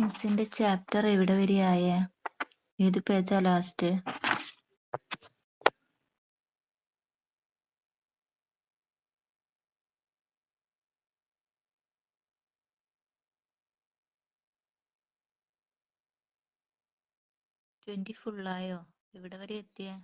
മിസ്സിന്റെ chapter എവിടെ വരെയായേ? ഏത് പേജാ last? ഫുള്ളായോ? എവിടെ വരെ എത്തിയേ?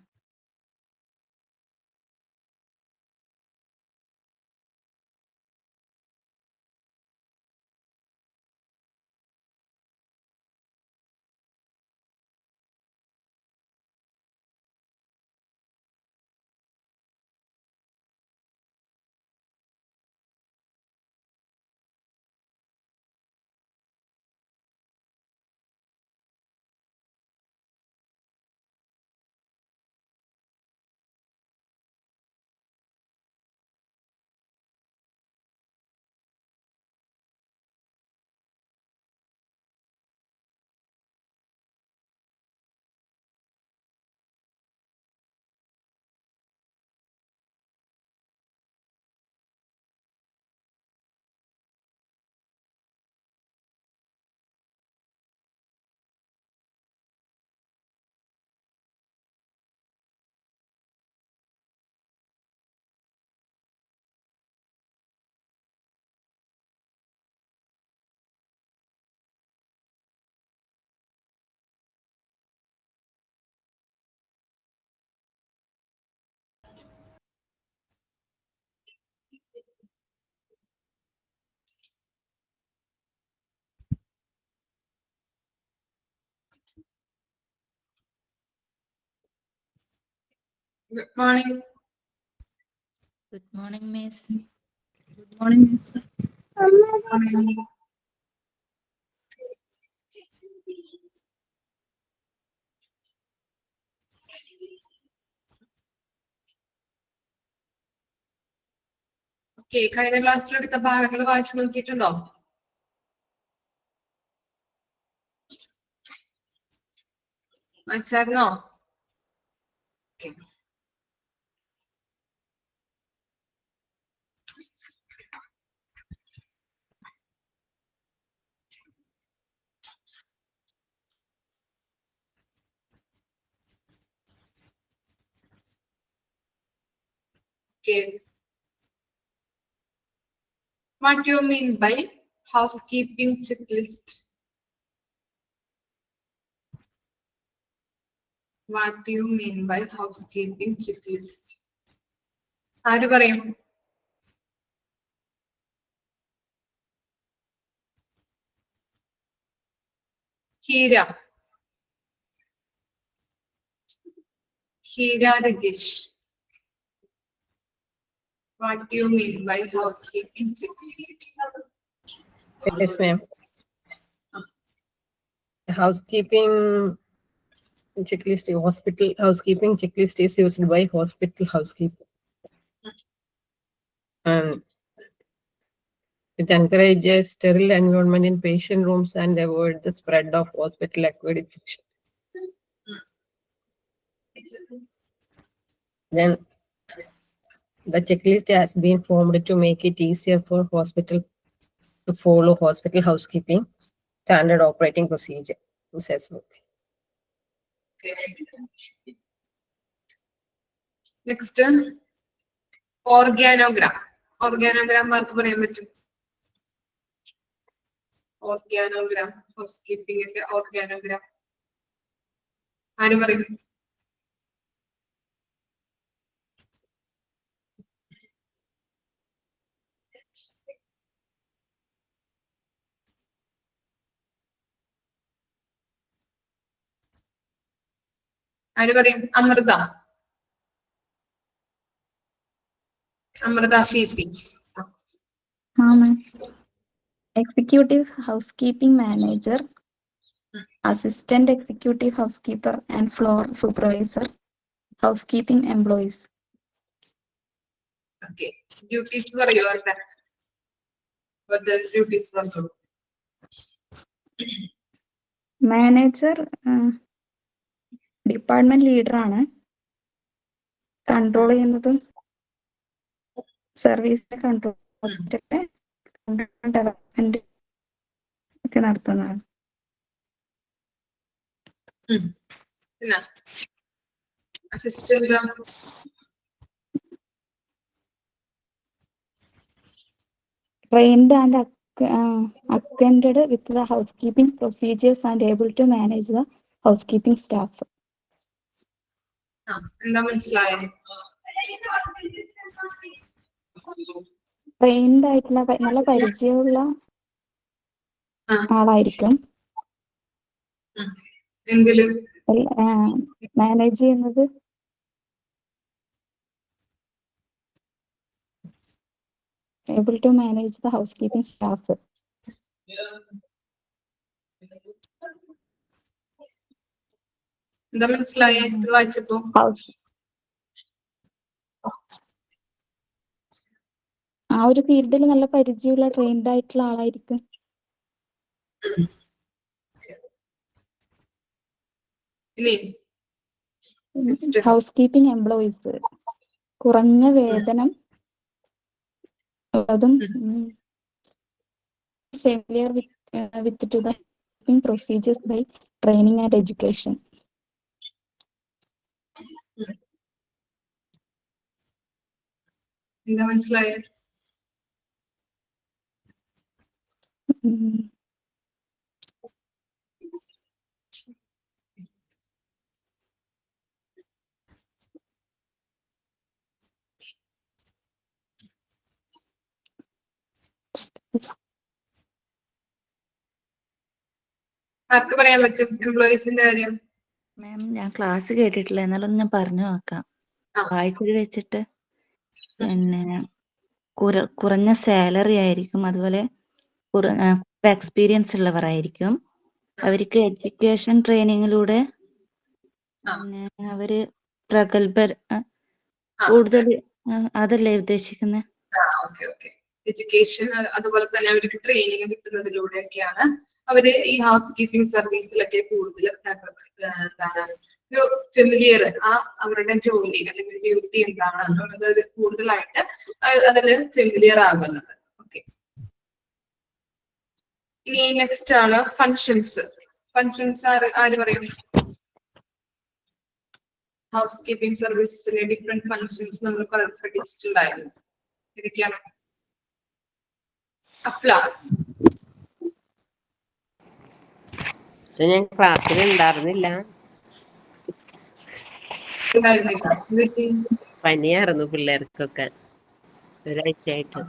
Good morning. Good morning miss. Good morning, Miss. Morning. Okay, കഴിഞ്ഞ ക്ലാസ്സിലെടുത്ത ഭാഗങ്ങൾ വായിച്ചു നോക്കിയിട്ടുണ്ടോ? വായിച്ചായിരുന്നോ? Okay. Okay. What do you mean by housekeeping checklist? What do you mean by housekeeping checklist? ആര് പറയും? Heera. Heera Rajesh. What do you mean by housekeeping checklist? Yes, ma'am. Housekeeping checklist, hospital housekeeping checklist is used by hospital housekeeping. It encourages sterile environment in patient rooms and avoid the spread of hospital-acquired infection. Then the checklist has been formed to make it easier for hospital to follow hospital housekeeping standard operating procedure. Says so. Next, organogram. Organogram ആർക്ക് പറയാൻ പറ്റും? Organogram. Housekeeping ഒക്കെ organogram. ആര് പറയും? ആര് പറയും? Amrutha. Amrutha P. Executive housekeeping manager, assistant executive housekeeper and floor supervisor, housekeeping employees. Okay. Duties പറയൂ അവരുടെ. What the duties പറയൂ? Manager ഡിപ്പാർട്ട്മെന്റ് ലീഡർ ആണ്. കൺട്രോൾ ചെയ്യുന്നത് സർവീസിനെ കൺട്രോൾ ഡെവലപ്മെന്റ് ഒക്കെ നടത്തുന്നതാണ്. പിന്നെ assistant trained and acquainted with the housekeeping procedures and able to manage the housekeeping staff. എന്താ മനസ്സിലായത്? ട്രെയിൻഡ് ആയിട്ടുള്ള നല്ല പരിചയമുള്ള ആളായിരിക്കും എങ്കിലും മാനേജ് ചെയ്യുന്നത്. Able to manage the housekeeping staff. എന്താ മനസ്സിലായേ ഇത് വായിച്ചപ്പോ? ആ ഒരു ഫീൽഡിൽ നല്ല പരിചയമുള്ള ട്രെയിൻഡ് ആയിട്ടുള്ള ആളായിരിക്കും. ഹൗസ് കീപ്പിംഗ് എംപ്ലോയീസ് കുറഞ്ഞ വേതനം ഉള്ളതും familiar with to the procedures by training and education. എന്താ മനസ്സിലായേ? ആർക്ക് പറയാൻ പറ്റും എംപ്ലോയീസിന്റെ കാര്യം? മാം ഞാൻ ക്ലാസ് കേട്ടിട്ടില്ല, എന്നാലും ഞാൻ പറഞ്ഞു നോക്കാം. വായിച്ചത് വെച്ചിട്ട് പിന്നെ കുറഞ്ഞ സാലറി ആയിരിക്കും, അതുപോലെ എക്സ്പീരിയൻസ് ഉള്ളവരായിരിക്കും. അവർക്ക് എഡ്യൂക്കേഷൻ ട്രെയിനിങ്ങിലൂടെ പിന്നെ അവര് പ്രഗത്ഭർ കൂടുതൽ അതല്ലേ ഉദ്ദേശിക്കുന്നത്? എഡ്യൂക്കേഷൻ അതുപോലെ തന്നെ അവർക്ക് ട്രെയിനിങ് കിട്ടുന്നതിലൂടെയൊക്കെയാണ് അവര് ഈ ഹൗസ് കീപ്പിംഗ് സർവീസിലൊക്കെ കൂടുതൽ ഫെമിലിയർ അവരുടെ ജോലി അല്ലെങ്കിൽ ഡ്യൂട്ടി എന്താണ് എന്നുള്ളത് കൂടുതലായിട്ട് അതിൽ ഫെമിലിയർ ആകുന്നത്. ഓക്കെ, ഇനി നെക്സ്റ്റ് ആണ് ഫങ്ഷൻസ്. ഫങ്ഷൻസ് ആര് പറയും? ഹൗസ് കീപ്പിംഗ് സർവീസസിലെ ഡിഫറെന്റ് ഫങ്ഷൻസ് നമ്മൾ പഠിച്ചിട്ടുണ്ടായിരുന്നു. ഇതൊക്കെയാണ്. ഞാൻ ക്ലാസ്സിൽ ഉണ്ടായിരുന്നില്ല, പനിയായിരുന്നു പിള്ളേർക്കൊക്കെ ഒരാഴ്ചയായിട്ട്.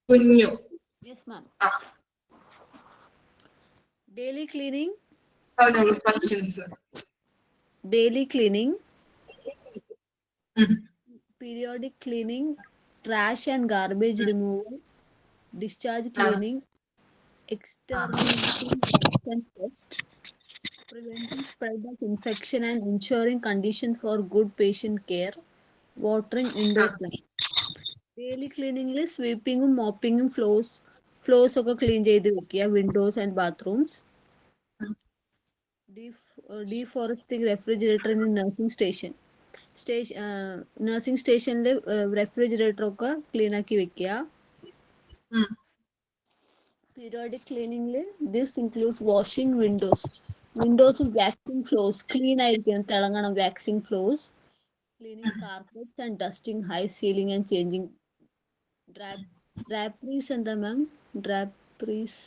കുഞ്ഞു daily cleaning, functions daily cleaning, periodic cleaning, trash and garbage removal, discharge cleaning, exterminating pests and pests, preventing spread of infection and ensuring conditions for good patient care, watering indoor plants. Daily cleaning is sweeping, mopping, floors ഒക്കെ clean ചെയ്ത് വെക്കുക, windows and bathrooms. Defrosting refrigerator in nursing station. Nursing സ്റ്റേഷനിൽ refrigerator ഒക്കെ clean ആക്കി വെക്കുക. Periodic ക്ലീനിങ്ങിൽ this includes washing windows waxing floors, clean ആയിരിക്കണം, തിളങ്ങണം, waxing floors, cleaning carpets and dusting high ceiling and changing draperies. എന്താ മാം ഡ്രാപ്പറീസ്?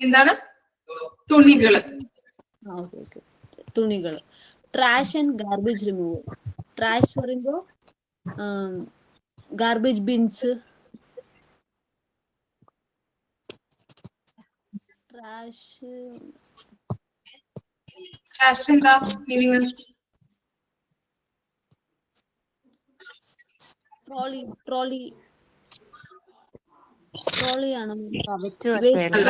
എന്താണ്? തുണികള്. തുണികൾ. Trash and garbage removal. Trash പറയുമ്പോൾ ഗാർബേജ് ബിൻസ്. ട്രാഷ് എന്താ മീനിങ്? ട്രോളി ആണോ? Waste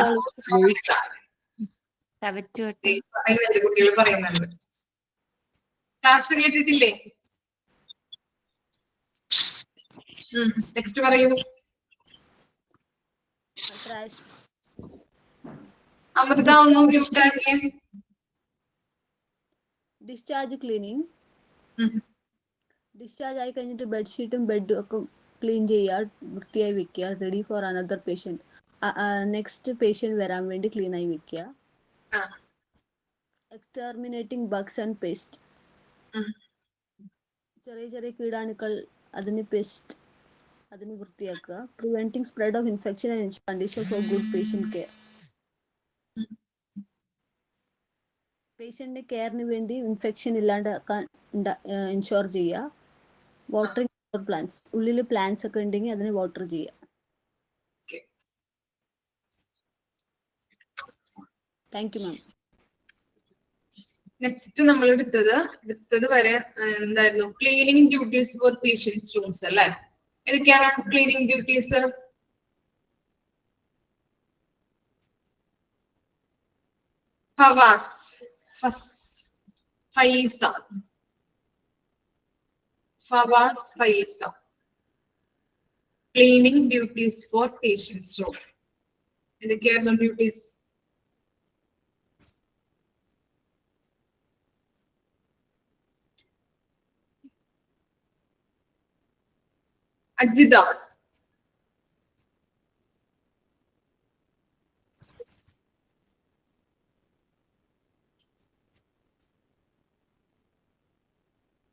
trolley. കുട്ടികൾ പറയുന്നുണ്ട്. ക്ലാസ് കേട്ടിട്ടില്ലേ? നെക്സ്റ്റ് പറയൂ. അമൃത ഒന്നും ഗ്യൂട്ടാക്കിയേ. Discharge cleaning. ഡിസ്ചാർജ് ആയി കഴിഞ്ഞിട്ട് ബെഡ്ഷീറ്റും ബെഡും ഒക്കെ ക്ലീൻ ചെയ്യുക, വൃത്തിയായി വെക്കുക, ready for another patient. Next patient വരാൻ വേണ്ടി ക്ലീൻ ആയി വെക്കുക. ആ. Exterminating bugs and pest. ഉം. ചെറിയ ചെറിയ കീടാണുക്കൾ, അതിന് പെസ്റ്റ്, അതിന് വൃത്തിയാക്കുക. Preventing spread of infection and condition for good patient care. പേഷ്യന്റിന്റെ കെയറിന് വേണ്ടി ഇൻഫെക്ഷൻ ഇല്ലാണ്ടാക്കാൻ ഇൻഷുർ ചെയ്യുക. വാട്ടറിംഗ് പ്ലാന്റ്സ്, ഉള്ളിൽ പ്ലാന്റ്സ് ഒക്കെ ഉണ്ടെങ്കിൽ അതിന് വാട്ടർ ചെയ്യുക. Thank you ma'am. നെക്സ്റ്റ് നമ്മൾ എടുത്തത് വരെ എന്തായിരുന്നു? Cleaning duties for patients rooms അല്ലേ? ഏതൊക്കെയാണ് cleaning duties? Fawaz, Faiza, cleaning duties for patients room. ഏതൊക്കെയായിരുന്നു ഡ്യൂട്ടീസ്? അജിത,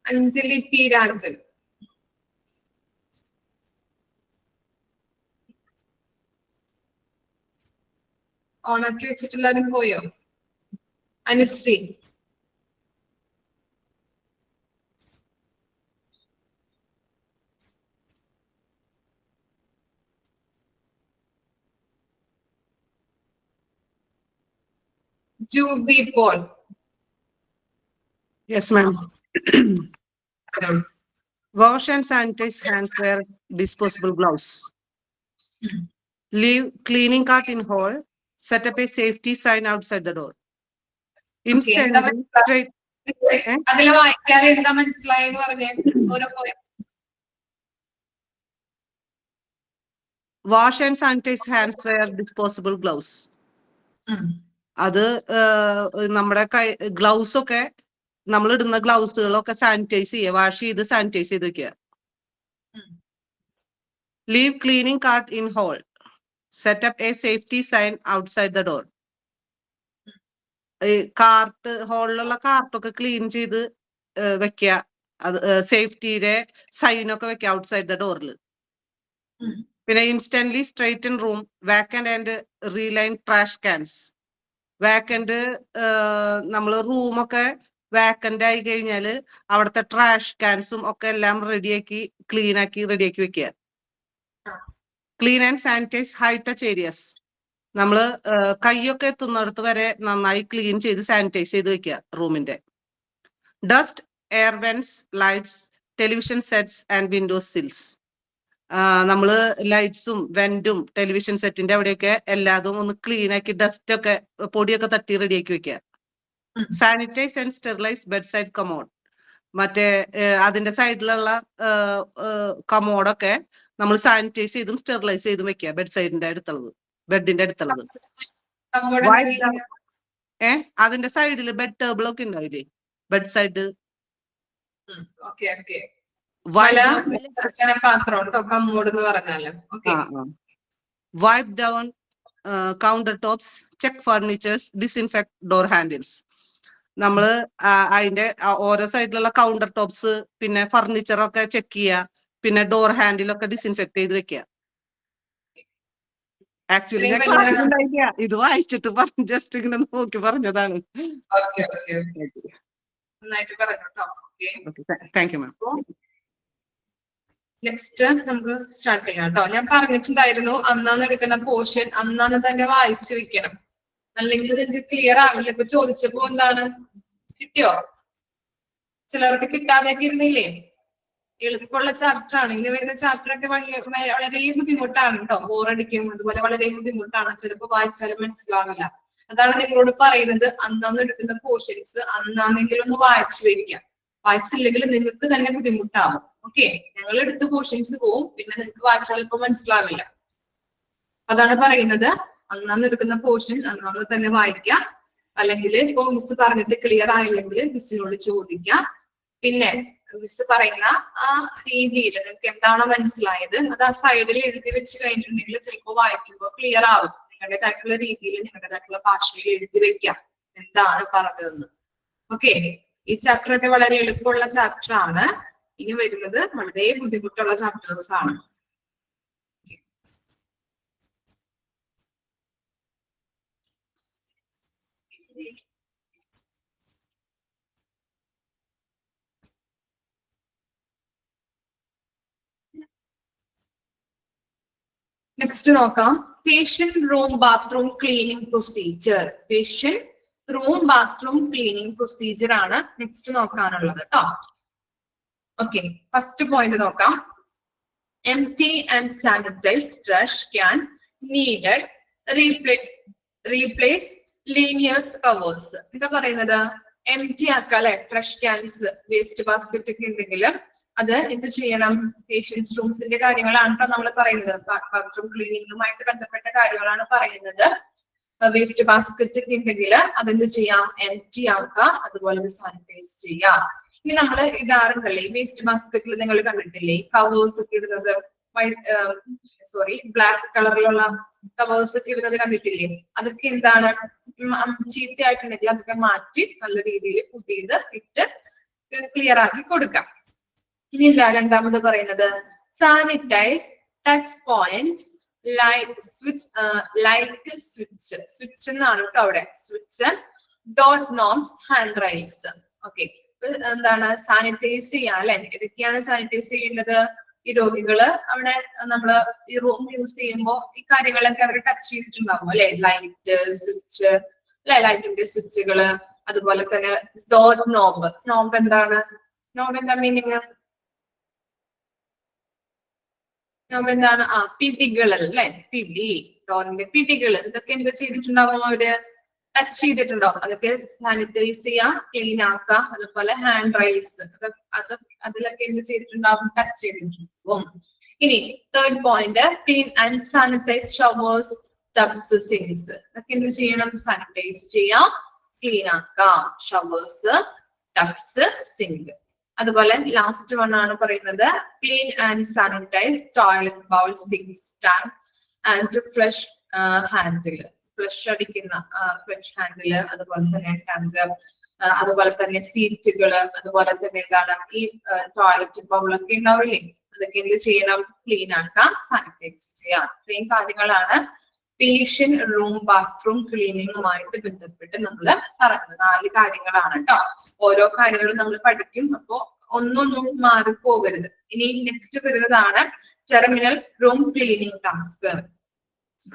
അഞ്ജലി പി രാജൻ, ഓണാക്കി വെച്ചിട്ടെല്ലാരും പോയോ? Anusree, Jubi Paul. Yes, ma'am. Wash and sanitize hands, wear disposable gloves. Leave cleaning cart in hall. Set up a safety sign outside the door. Instantly, straight. അതില് വായിക്കാതെ എന്താ മനസ്സിലായെന്ന് പറഞ്ഞേ, ഓരോ points. Wash and sanitize hands, wear disposable gloves. അത് നമ്മുടെ gloves ഒക്കെ നമ്മൾ ഇടുന്ന ഗ്ലൗസുകളൊക്കെ സാനിറ്റൈസ് ചെയ്യുക, വാഷ് ചെയ്ത് സാനിറ്റൈസ് ചെയ്ത് വെക്കുക. Leave cleaning cart in hall. Set up a safety sign outside the door. Cart, ഹോളിലുള്ള കാർട്ടൊക്കെ ക്ലീൻ ചെയ്ത് വെക്കുക. അത് സേഫ്റ്റിയുടെ സൈനൊക്കെ വെക്കുക ഔട്ട്സൈഡ് ദ ഡോറിൽ. പിന്നെ instantly straighten room, vacant and reline trash cans. Vacant, നമ്മൾ റൂമൊക്കെ വാക്കന്റ് ആയി കഴിഞ്ഞാല് അവിടുത്തെ ട്രാഷ് ക്യാൻസും ഒക്കെ എല്ലാം റെഡിയാക്കി ക്ലീൻ ആക്കി റെഡിയാക്കി വെക്കുക. Clean and sanitise high touch areas. നമ്മള് കൈയൊക്കെ എത്തുന്നിടത്ത് വരെ നന്നായി ക്ലീൻ ചെയ്ത് സാനിറ്റൈസ് ചെയ്ത് വെക്കുക റൂമിന്റെ. Dust, air vents, lights, television sets and windows sills. നമ്മള് ലൈറ്റ്സും വെന്റും ടെലിവിഷൻ സെറ്റിന്റെ അവിടെയൊക്കെ എല്ലാതും ഒന്ന് ക്ലീൻ ആക്കി ഡസ്റ്റ് ഒക്കെ പൊടിയൊക്കെ തട്ടി റെഡിയാക്കി വെക്കുക. Sanitise and sterilise bed side commode. മറ്റേ അതിന്റെ സൈഡിലുള്ള കമോഡൊക്കെ നമ്മൾ സാനിറ്റൈസ് ചെയ്തും സ്റ്റെറിലൈസ് ചെയ്തും വെക്കുക. ബെഡ് സൈഡിന്റെ അടുത്തുള്ളത്, ബെഡിന്റെ അടുത്തുള്ളത്. അതിന്റെ സൈഡില് ബെഡ് ടേബിൾ ഒക്കെ ഉണ്ടാവില്ലേ, bed side. Wipe down counter tops, check furnitures, disinfect door handles. നമ്മള് അതിന്റെ ഓരോ സൈഡിലുള്ള കൗണ്ടർ ടോപ്സ് പിന്നെ ഫർണിച്ചറൊക്കെ ചെക്ക് ചെയ്യുക. പിന്നെ ഡോർ ഹാൻഡിലൊക്കെ ഡിസ്ഇൻഫെക്ട് ചെയ്ത് വെക്കുക. ആക്ച്വലി ഞാൻ ക്ലാസ്സിലുണ്ടായില്ല, ഇത് വായിച്ചിട്ട് പറഞ്ഞു, ജസ്റ്റ് ഇങ്ങനെ നോക്കി പറഞ്ഞതാണ്. Thank you ma'am. നെക്സ്റ്റ് നമുക്ക് സ്റ്റാർട്ട് ചെയ്യാം കേട്ടോ. ഞാൻ പറഞ്ഞിട്ടുണ്ടായിരുന്നു അന്നാന്ന് എടുക്കുന്ന പോർഷൻ അന്നാന്ന് തന്നെ വായിച്ചു വെക്കണം, അല്ലെങ്കിൽ ഇത് ക്ലിയർ ആവില്ല. ഇപ്പൊ ചോദിച്ചപ്പോ എന്താണ് കിട്ടിയോ? ചിലർക്ക് കിട്ടാതെയൊക്കെ ഇരുന്നില്ലേ? എളുപ്പമുള്ള ചാപ്റ്റർ ആണ്. ഇനി വരുന്ന ചാപ്റ്റർ ഒക്കെ വളരെ ബുദ്ധിമുട്ടാണ് കേട്ടോ. ബോറടിക്കും, അതുപോലെ വളരെ ബുദ്ധിമുട്ടാണ്. ചിലപ്പോൾ വായിച്ചാലും മനസ്സിലാവില്ല. അതാണ് നിങ്ങളോട് പറയുന്നത്, അന്നാന്ന് എടുക്കുന്ന പോർഷൻസ് അന്നാന്നെങ്കിലും ഒന്ന് വായിച്ചു വെക്കാം. വായിച്ചില്ലെങ്കിൽ നിങ്ങൾക്ക് തന്നെ ബുദ്ധിമുട്ടാവും. ഓക്കെ, ഞങ്ങൾ എടുത്ത പോർഷൻസ് പോവും, പിന്നെ നിങ്ങൾക്ക് വായിച്ചാൽ ഇപ്പൊ മനസ്സിലാവില്ല. അതാണ് പറയുന്നത്, അന്നാന്ന് എടുക്കുന്ന പോർഷൻ അന്നാന്ന് തന്നെ വായിക്കാം. അല്ലെങ്കിൽ ഇപ്പൊ മിസ് പറഞ്ഞിട്ട് ക്ലിയർ ആയില്ലെങ്കിൽ മിസ്സിനോട് ചോദിക്കാം. പിന്നെ മിസ് പറയുന്ന ആ രീതിയിൽ നിങ്ങൾക്ക് എന്താണോ മനസ്സിലായത് അത് ആ സൈഡിൽ എഴുതി വെച്ച് കഴിഞ്ഞിട്ടുണ്ടെങ്കിൽ ചിലപ്പോൾ വായിക്കുമ്പോൾ ക്ലിയർ ആവും. നിങ്ങളുടേതായിട്ടുള്ള രീതിയിൽ നിങ്ങളുടേതായിട്ടുള്ള ഭാഷയിൽ എഴുതി വെക്കാം എന്താണ് പറഞ്ഞതെന്ന്. ഓക്കെ, ഈ ചാപ്റ്റർ ഒക്കെ വളരെ എളുപ്പമുള്ള ചാപ്റ്റർ ആണ്. ഇനി വരുന്നത് വളരെ ബുദ്ധിമുട്ടുള്ള ചാപ്റ്റേഴ്സ് ആണ്. നെക്സ്റ്റ് നോക്കാം, patient room bathroom cleaning procedure. Patient room bathroom cleaning procedure ആണ് നെക്സ്റ്റ് നോക്കാനുള്ളത് കേട്ടോ. ഓക്കെ, ഫസ്റ്റ് പോയിന്റ് നോക്കാം. empty and sanitized trash can needed replace linear covers. എന്താ പറയുന്നത്? empty ആക്കാല്ലേ ട്രഷ് ക്യാൻസ്, വേസ്റ്റ് ബാസ്കറ്റ് ഒക്കെ ഉണ്ടെങ്കിൽ അത് എന്ത് ചെയ്യണം? പേഷ്യൻസ് റൂംസിന്റെ കാര്യങ്ങളാണ് കേട്ടോ നമ്മൾ പറയുന്നത്. ബാത്റൂം ക്ലീനിങ്ങുമായിട്ട് ബന്ധപ്പെട്ട കാര്യങ്ങളാണ് പറയുന്നത്. വേസ്റ്റ് ബാസ്കറ്റ് ഒക്കെ ഉണ്ടെങ്കിൽ അതെന്ത് ചെയ്യാം? empty ആക്കുക, അതുപോലെ സാനിറ്റൈസ് ചെയ്യാം. ഇനി നമ്മൾ ഇടാറുണ്ടല്ലേ വേസ്റ്റ് ബാസ്കറ്റിൽ, നിങ്ങൾ കണ്ടിട്ടില്ലേ കവേഴ്സ് ഒക്കെ ഇടുന്നത്? ബ്ലാക്ക് കളറിലുള്ള കവേഴ്സ് ഒക്കെ ഇടുന്നത് കണ്ടിട്ടില്ലേ? അതൊക്കെ എന്താണ്? ചീത്തയായിട്ടുണ്ടെങ്കിൽ അതൊക്കെ മാറ്റി നല്ല രീതിയിൽ പുതിയത് ഇട്ട് ക്ലിയർ ആക്കി കൊടുക്കാം. ഇനി എന്താ രണ്ടാമത് പറയുന്നത്? Sanitise touch points light switch എന്നാണ് കേട്ടോ അവിടെ. Switch, dot നോബ്സ്, hand Ryle's. Okay, എന്താണ്? സാനിറ്റൈസ് ചെയ്യാം അല്ലെ? ഏതൊക്കെയാണ് സാനിറ്റൈസ് ചെയ്യേണ്ടത്? ഈ രോഗികള് അവിടെ നമ്മള് ഈ റൂം യൂസ് ചെയ്യുമ്പോൾ ഈ കാര്യങ്ങളൊക്കെ അവർ ടച്ച് ചെയ്തിട്ടുണ്ടാവും അല്ലെ? ലൈറ്റ് സ്വിച്ച് അല്ലെ? ലൈറ്റിന്റെ സ്വിച്ചുകള്, അതുപോലെ തന്നെ ഡോർ നോബ്. നോബ് എന്താണ്? നോബ് എന്താ മീനിങ്? നോബ് എന്താണ്? പിടികൾ അല്ലേ? പിടി, ഡോറിന്റെ പിടികൾ. ഇതൊക്കെ എന്ത് ചെയ്തിട്ടുണ്ടാവും? അവര് ടച്ച് ചെയ്തിട്ടുണ്ടാവും. അതൊക്കെ സാനിറ്റൈസ് ചെയ്യാം, ക്ലീൻ ആക്കാം. അതുപോലെ ഹാൻഡ് റൈൽസ്, അതിലൊക്കെ എന്ത് ചെയ്തിട്ടുണ്ടാവും? ടച്ച് ചെയ്തിട്ടുണ്ടാവും. ഇനി third point, clean and sanitize showers, tubs, sinks. ഇതൊക്കെ എന്ത് ചെയ്യണം? സാനിറ്റൈസ് ചെയ്യാം, ക്ലീൻ ആക്കാം. Showers, tubs, sink. അതുപോലെ ലാസ്റ്റ് വൺ ആണ് പറയുന്നത്, clean and sanitize toilet bowl, sink, stand and flush handle. Flush അടിക്കുന്ന ഫ്ലഷ് ഹാൻഡില്, അതുപോലെ തന്നെ ടാങ്ക്, അതുപോലെ തന്നെ സീറ്റുകള്, അതുപോലെ തന്നെ എന്താണ് ഈ ടോയ്ലറ്റ് ബൗളൊക്കെ ഉണ്ടാവില്ലേ? അതൊക്കെ എന്ത് ചെയ്യണം? ക്ലീൻ ആക്കാം, സാനിറ്റൈസ് ചെയ്യാം. ഇത്രയും കാര്യങ്ങളാണ് പേഷ്യന്റ് റൂം ബാത്റൂം ക്ലീനിങ്ങുമായിട്ട് ബന്ധപ്പെട്ട് നമ്മൾ പറയുന്നത്. 4 കാര്യങ്ങളാണ് കേട്ടോ. ഓരോ കാര്യങ്ങളും നമ്മൾ പഠിക്കും, അപ്പോ ഒന്നൊന്നും മാറിപ്പോകരുത്. ഇനി നെക്സ്റ്റ് വരുന്നതാണ് ടെർമിനൽ റൂം ക്ലീനിങ് ടാസ്ക്.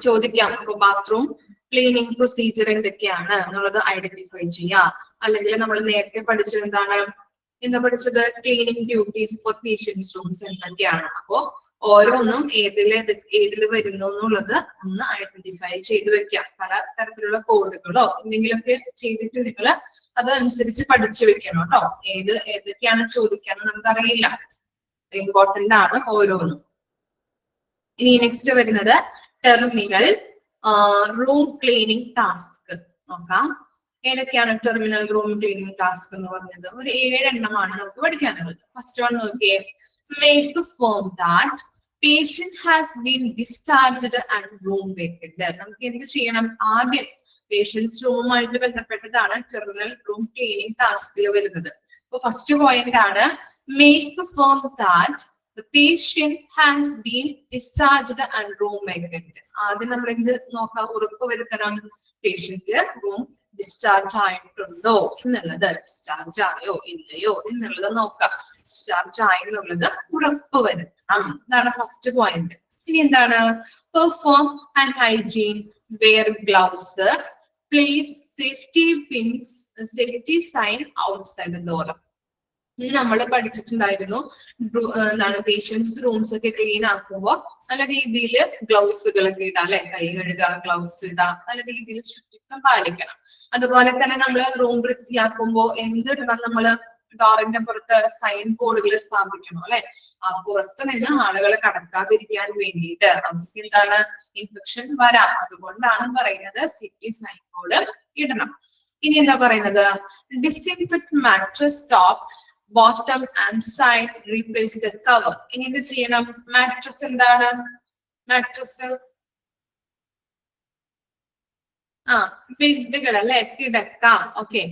ചോദിക്കാം, അപ്പൊ ബാത്റൂം ക്ലീനിങ് പ്രൊസീജിയർ എന്തൊക്കെയാണ് എന്നുള്ളത് ഐഡന്റിഫൈ ചെയ്യാം. അല്ലെങ്കിൽ നമ്മൾ നേരത്തെ പഠിച്ചത് എന്താണ്? എന്താ പഠിച്ചത്? Cleaning duties for patients rooms എന്തൊക്കെയാണ്. അപ്പോ ഓരോന്നും ഏതില് വരുന്നു എന്നുള്ളത് ഒന്ന് ഐഡന്റിഫൈ ചെയ്ത് വെക്കാം. പല തരത്തിലുള്ള കോഡുകളോ എന്തെങ്കിലുമൊക്കെ ചെയ്തിട്ട് നിങ്ങൾ അതനുസരിച്ച് പഠിച്ചു വെക്കണം കേട്ടോ. ഏതൊക്കെയാണ് ചോദിക്കാന്ന് നമുക്കറിയില്ല. ഇമ്പോർട്ടന്റ് ആണ് ഓരോന്നും. ഇനി നെക്സ്റ്റ് വരുന്നത് ടെർമിനൽ റൂം ക്ലീനിങ് ടാസ്ക് നോക്കാം. ഏതൊക്കെയാണ് ടെർമിനൽ റൂം ക്ലീനിങ് ടാസ്ക് എന്ന് പറഞ്ഞത്? ഒരു 7 എണ്ണമാണ് നമുക്ക് പഠിക്കാനുള്ളത്. ഫസ്റ്റ് വൺ നോക്കിയേ, make form that patient has been discharged and room vacant. നമുക്ക് എന്ത് ചെയ്യണം? ആദ്യം പേഷ്യൻസ് റൂമുമായിട്ട് ബന്ധപ്പെട്ടതാണ് ടെർമിനൽ റൂം ക്ലീനിങ് ടാസ്കിൽ വരുന്നത്. അപ്പൊ ഫസ്റ്റ് പോയിന്റ് ആണ് make form that the patient has been discharged and room vacant. ആദ്യം നമ്മൾ എന്ത് നോക്കാം? ഉറപ്പ് വരുത്തണം പേഷ്യന്റ് റൂം ഡിസ്ചാർജ് ആയിട്ടുണ്ടോ എന്നുള്ളത്. ഡിസ്ചാർജ് ആയോ ഇല്ലയോ എന്നുള്ളത് നോക്കാം. ഡിസ്ചാർജ് ആയെന്നുള്ളത് ഉറപ്പ് വരുത്തണം. ഇതാണ് ഫസ്റ്റ് പോയിന്റ്. ഇനി എന്താണ്? Perform and hygiene, wear gloves, place safety sign outside the door. ഇത് നമ്മൾ പഠിച്ചിട്ടുണ്ടായിരുന്നു. എന്താണ് പേഷ്യൻസ് റൂംസ് ഒക്കെ ക്ലീൻ ആക്കുമ്പോൾ നല്ല രീതിയിൽ ഗ്ലൗസുകളൊക്കെ ഇടാം അല്ലെ? കൈ കഴുകുക, ഗ്ലൗസ് ഇടാം, നല്ല രീതിയിൽ ശുചിത്വം പാലിക്കണം. അതുപോലെ തന്നെ നമ്മൾ റൂം വൃത്തിയാക്കുമ്പോൾ എന്തിടണം? നമ്മള് ഡോറിന്റെ പുറത്ത് സൈൻ ബോർഡുകൾ സ്ഥാപിക്കണം അല്ലെ? ആ പുറത്ത് നിന്ന് ആളുകൾ കടക്കാതിരിക്കാൻ വേണ്ടിയിട്ട് നമുക്ക് എന്താണ് ഇൻഫെക്ഷൻ വരാം. അതുകൊണ്ടാണ് പറയുന്നത് സേഫ്റ്റി സൈൻ ബോർഡ് ഇടണം. ഇനി എന്താ പറയുന്നത്? Disinfect mattress top bottom and side replace the cover. ഇനി എന്ത് ചെയ്യണം? മാട്രസ് എന്താണ്? മാട്രസ് ബെഡുകൾ അല്ലെ, കിടക്ക. ഓക്കെ,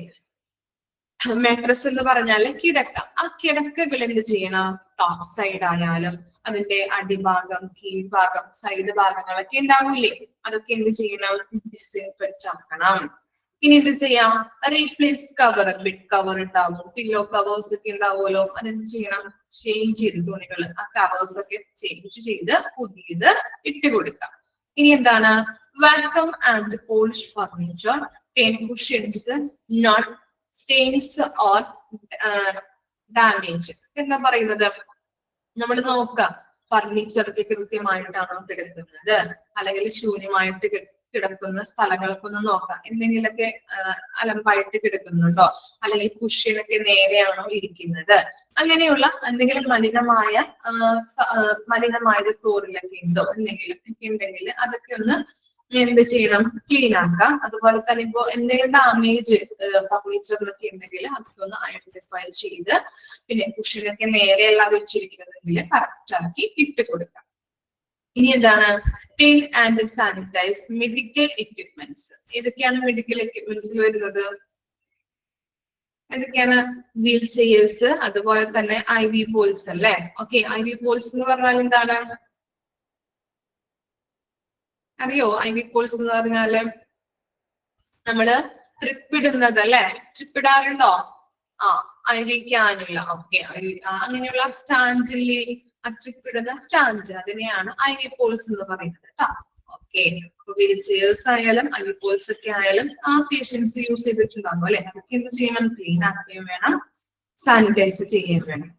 മാട്രസ് എന്ന് പറഞ്ഞാല് കിടക്ക. ആ കിടക്കകൾ എന്ത് ചെയ്യണം? ടോപ്പ് സൈഡ് ആയാലും അതിന്റെ അടിഭാഗം, കീഴ്ഭാഗം, സൈഡ് ഭാഗങ്ങളൊക്കെ ഉണ്ടാവില്ലേ, അതൊക്കെ എന്ത് ചെയ്യണം? ഡിസിൻഫെക്റ്റ് ആക്കണം. ഇനി എന്ത് ചെയ്യാം? റീപ്ലേസ് കവർ, ബെഡ് കവർ ഉണ്ടാവും, പില്ലോ കവേഴ്സ് ഒക്കെ ഉണ്ടാവുമല്ലോ, അതെന്ത് ചെയ്യണം? ചേഞ്ച് ചെയ്ത് തുണികൾ, ആ കവേഴ്സ് ഒക്കെ ചേഞ്ച് ചെയ്ത് പുതിയത് ഇട്ട് കൊടുക്കാം. ഇനി എന്താണ്? Vacuum and polish furniture, cushions note stains or damage. എന്താ പറയുന്നത്? നമ്മൾ നോക്കാം ഫർണിച്ചറൊക്കെ കൃത്യമായിട്ടാണോ കിടക്കുന്നത്, അല്ലെങ്കിൽ ശൂന്യമായിട്ട് കിടക്കുന്ന സ്ഥലങ്ങളൊക്കെ ഒന്ന് നോക്കാം. എന്തെങ്കിലുമൊക്കെ അലമ്പായിട്ട് കിടക്കുന്നുണ്ടോ, അല്ലെങ്കിൽ കുഷ്യനൊക്കെ നേരെയാണോ ഇരിക്കുന്നത്, അങ്ങനെയുള്ള എന്തെങ്കിലും മലിനമായ ഫ്ലോറിലൊക്കെ ഉണ്ടോ എന്തെങ്കിലും ഉണ്ടെങ്കിൽ അതൊക്കെ ഒന്ന് എന്ത് ചെയ്യണം? ക്ലീൻ ആക്കാം. അതുപോലെ തന്നെ ഇപ്പോ എന്തെങ്കിലും ഡാമേജ് ഫർണിച്ചറിലൊക്കെ ഉണ്ടെങ്കിൽ അതൊക്കെ ഒന്ന് ഐഡന്റിഫൈ ചെയ്ത്, പിന്നെ കുഷ്യനൊക്കെ നേരെയല്ല വെച്ചിരിക്കുന്നതെങ്കിൽ കറക്റ്റ് ആക്കി ഇട്ട് കൊടുക്കാം. ഇനി എന്താണ്? Clean and sanitise medical equipments. ഏതൊക്കെയാണ് മെഡിക്കൽ എക്യുപ്മെന്റ്സിൽ വരുന്നത്? ഏതൊക്കെയാണ്? വീൽ ചെയേഴ്സ്, അതുപോലെ തന്നെ IV പോൾസ് അല്ലെ. ഓക്കെ, IV പോൾസ് എന്ന് പറഞ്ഞാൽ എന്താണ്? അറിയോ? IV പോൾസ് എന്ന് പറഞ്ഞാല് നമ്മള് ട്രിപ്പ് ഇടുന്നത് അല്ലെ, ട്രിപ്പ് ഇടാറുണ്ടോ? IV ക്യാനുള്ള. ഓക്കെ, അങ്ങനെയുള്ള സ്റ്റാൻഡില് ട്രിപ്പ് ഇടുന്ന സ്റ്റാൻഡ്, അതിനെയാണ് IV പോൾസ് എന്ന് പറയുന്നത് കേട്ടോ. ഓക്കെ, വീൽ ചെയേഴ്സ് ആയാലും IV പോൾസ് ഒക്കെ ആയാലും ആ പേഷ്യൻസ് യൂസ് ചെയ്തിട്ടുണ്ടാകും അല്ലെ, അതൊക്കെ എന്ത് ചെയ്യണം? ക്ലീൻ ആക്കുകയും വേണം, സാനിറ്റൈസ് ചെയ്യുകയും വേണം.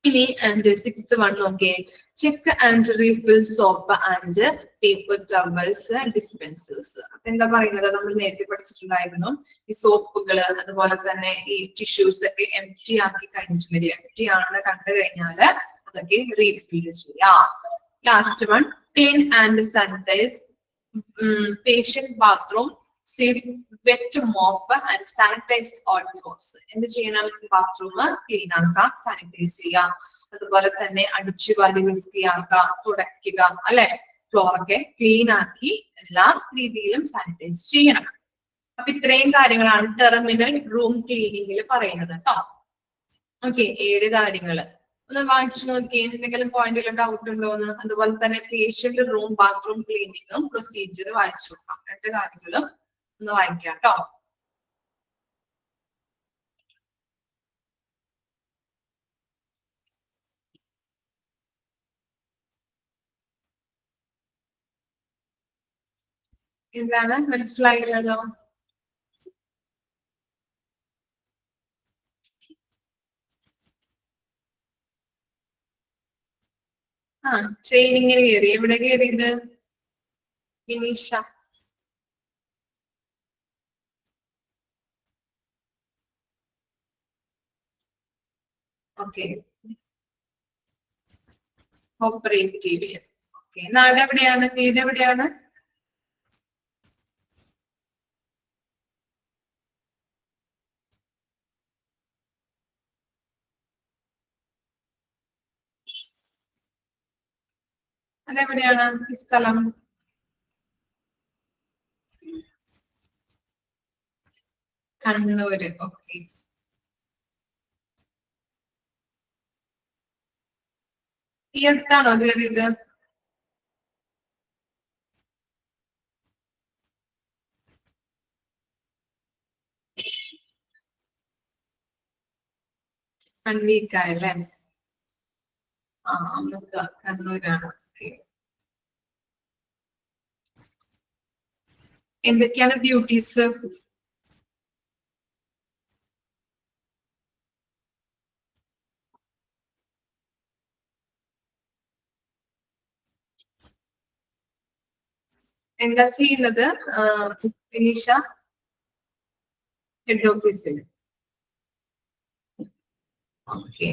ഇനി ആൻഡ് 6th വൺ നോക്കിയേ, check and refill soap and paper towels dispensers. അപ്പൊ എന്താ പറയുന്നത്? നമ്മൾ നേരത്തെ പഠിച്ചിട്ടുണ്ടായിരുന്നു, ഈ സോപ്പുകള് അതുപോലെ തന്നെ ഈ ടിഷ്യൂസ് ഒക്കെ എംപ്റ്റി ആക്കി കഴിഞ്ഞിട്ടുണ്ടെങ്കിൽ, എംപ്റ്റി ആണെന്ന് കണ്ടു കഴിഞ്ഞാല് അതൊക്കെ റീഫിൽ ചെയ്യാം. Last one, clean and sanitise patient bathroom, wet mop and sanitised all floors. എന്ത് ചെയ്യണം? ബാത്റൂം ക്ലീൻ ആക്കാം, സാനിറ്റൈസ് ചെയ്യാം, അതുപോലെ തന്നെ അടിച്ചു വാരി വൃത്തിയാക്കാം, തുടയ്ക്കുക അല്ലെ, ഫ്ലോറൊക്കെ ക്ലീൻ ആക്കി എല്ലാ രീതിയിലും സാനിറ്റൈസ് ചെയ്യണം. അപ്പൊ ഇത്രയും കാര്യങ്ങളാണ് ടെർമിനൽ റൂം ക്ലീനിങ്ങിൽ പറയുന്നത് കേട്ടോ. ഓക്കെ, 7 കാര്യങ്ങള് ഒന്ന് വായിച്ചു നോക്കി, എന്തെങ്കിലും പോയിന്റിൽ ഡൗട്ട് ഉണ്ടോ എന്ന്. അതുപോലെ തന്നെ പേഷ്യന്റ് റൂം ബാത്റൂം ക്ലീനിങ്ങും പ്രൊസീജിയർ വായിച്ചു നോക്കാം. 2 കാര്യങ്ങളും ഒന്ന് വായിക്കാം കേട്ടോ. എന്താണ്? മനസ്സിലായില്ലല്ലോ? ട്രെയിനിങ്ങിന് കയറി. എവിടെ കയറിയത്? വിനീഷ. Okay, cooperative. ഓക്കെ, നാട് എവിടെയാണ്? വീട് എവിടെയാണ്? അതെവിടെയാണ് ഈ സ്ഥലം? കണ്ണൂര്. ഓക്കെ, ഈ അടുത്താണോ കയറിയത്? വൺ വീക്ക് ആയല്ലേ? നമുക്ക് കണ്ണൂരാണ്. ഓക്കെ, എന്തൊക്കെയാണ് ഡ്യൂട്ടീസ്? എന്താ ചെയ്യുന്നത് വിനീഷ? ഹെഡ് ഓഫീസിൽ. ഓക്കെ,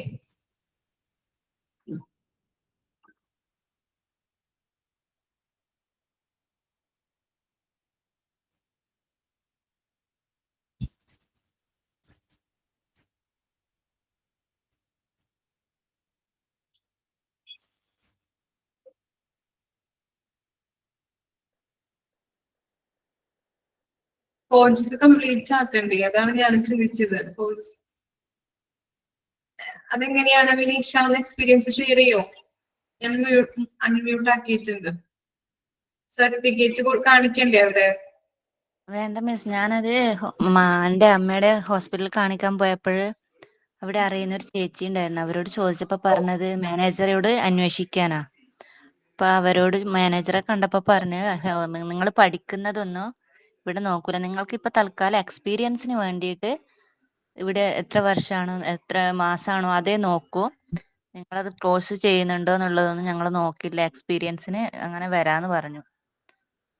കോഴ്സ് കംപ്ലീറ്റ് ആക്കണ്ടേ? അതാണ് ഞാൻ ചിന്തിച്ചത്. കോഴ്സ് അതെങ്ങനെയാണ് വിനീഷ? എക്സ്പീരിയൻസ് ഷെയർ ചെയ്യോ? ഞാൻ അൺമ്യൂട്ട് ആക്കിയിട്ടുണ്ട്. സർട്ടിഫിക്കറ്റ് കാണിക്കണ്ടേ അവിടെ? വേണ്ട മിസ്, ഞാനത് എന്റെ അമ്മയുടെ ഹോസ്പിറ്റലിൽ കാണിക്കാൻ പോയപ്പോൾ അവിടെ അറിയുന്ന ഒരു ചേച്ചി ഉണ്ടായിരുന്നു. അവരോട് ചോദിച്ചപ്പോ പറഞ്ഞത് മാനേജറോട് അന്വേഷിക്കാനാ. അപ്പൊ അവരോട് മാനേജറെ കണ്ടപ്പോ പറഞ്ഞ് നിങ്ങൾ പഠിക്കുന്നതൊന്നും ഇവിടെ നോക്കൂല, നിങ്ങൾക്ക് ഇപ്പൊ തൽക്കാലം എക്സ്പീരിയൻസിന് വേണ്ടിയിട്ട് ഇവിടെ എത്ര വർഷമാണോ എത്ര മാസമാണോ അതേ നോക്കൂ, നിങ്ങളത് കോഴ്സ് ചെയ്യുന്നുണ്ടോ എന്നുള്ളതൊന്നും ഞങ്ങൾ നോക്കില്ല, എക്സ്പീരിയൻസിന് അങ്ങനെ വരാന്ന് പറഞ്ഞു.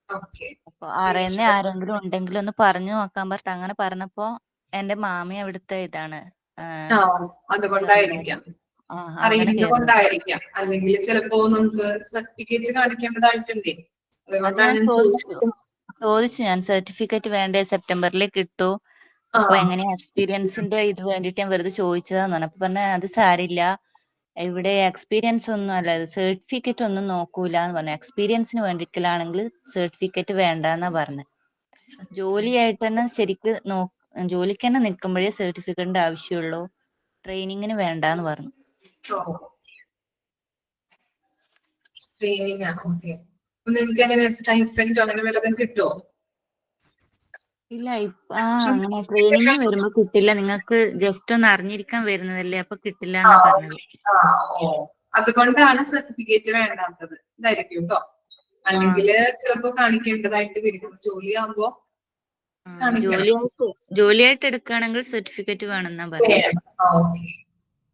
ഓക്കെ. അപ്പൊ അറിയുന്ന ആരെങ്കിലും ഉണ്ടെങ്കിൽ ഒന്ന് പറഞ്ഞു നോക്കാൻ പറഞ്ഞിട്ട് അങ്ങനെ പറഞ്ഞപ്പോ എന്റെ മാമി അവിടുത്തെ ഇതാണ്. ആ, അതുകൊണ്ടായിരിക്കാം. അങ്ങനെ അറിയുന്നത് കേറി. കൊണ്ടായിരിക്കാം. അല്ലെങ്കിൽ ചിലപ്പോ നമുക്ക് സർട്ടിഫിക്കറ്റ് കാണിക്കേണ്ടതായിട്ടുണ്ടേ. അത് അതുകൊണ്ടാണ് ഞാൻ ഞാൻ ചോദിച്ചു ഞാൻ സർട്ടിഫിക്കറ്റ് വേണ്ടേ, സെപ്റ്റംബറിൽ കിട്ടൂ, അപ്പൊ എങ്ങനെയാ എക്സ്പീരിയൻസിന്റെ ഇത് വേണ്ടിട്ട് ഞാൻ വെറുതെ ചോദിച്ചതാന്ന് പറഞ്ഞു. അപ്പൊ പറഞ്ഞ അത് സാരില്ല, ഇവിടെ എക്സ്പീരിയൻസ് ഒന്നും അല്ല, സർട്ടിഫിക്കറ്റ് ഒന്നും നോക്കൂല എന്ന് പറഞ്ഞു. എക്സ്പീരിയൻസിന് വേണ്ടിയിട്ടാണെങ്കിൽ സർട്ടിഫിക്കറ്റ് വേണ്ടെന്നാ പറഞ്ഞു. ജോലിയായിട്ട് തന്നെ ശരിക്ക് ജോലിക്ക് തന്നെ നിൽക്കുമ്പോഴേ സർട്ടിഫിക്കറ്റിന്റെ ആവശ്യമുള്ളൂ, ട്രെയിനിങ്ങിന് വേണ്ടാന്ന് പറഞ്ഞു. ട്രെയിനിങ്. ഓക്കെ. നിങ്ങൾക്ക് എങ്ങനെ സ്റ്റൈഫൻഡോ അങ്ങനെ വല്ലതും കിട്ടുമോ? ഇല്ല, അങ്ങനെ ട്രെയിനിങ്ങിന് വരുമ്പോ കിട്ടില്ല, നിങ്ങൾക്ക് ജസ്റ്റ് ഒന്ന് അറിഞ്ഞിരിക്കാൻ വരുന്നതല്ലേ, അപ്പൊ കിട്ടില്ല എന്നാ പറഞ്ഞത്. അതുകൊണ്ടാണ് സർട്ടിഫിക്കറ്റ് വേണ്ടാത്തത്. ഇതായിരിക്കും കേട്ടോ. അല്ലെങ്കിൽ ചിലപ്പോ കാണിക്കേണ്ടതായിട്ട് വരും. ജോലിയാകുമ്പോ ജോലിയായിട്ട് എടുക്കുകയാണെങ്കിൽ സർട്ടിഫിക്കറ്റ് വേണമെന്നാ പറഞ്ഞത്.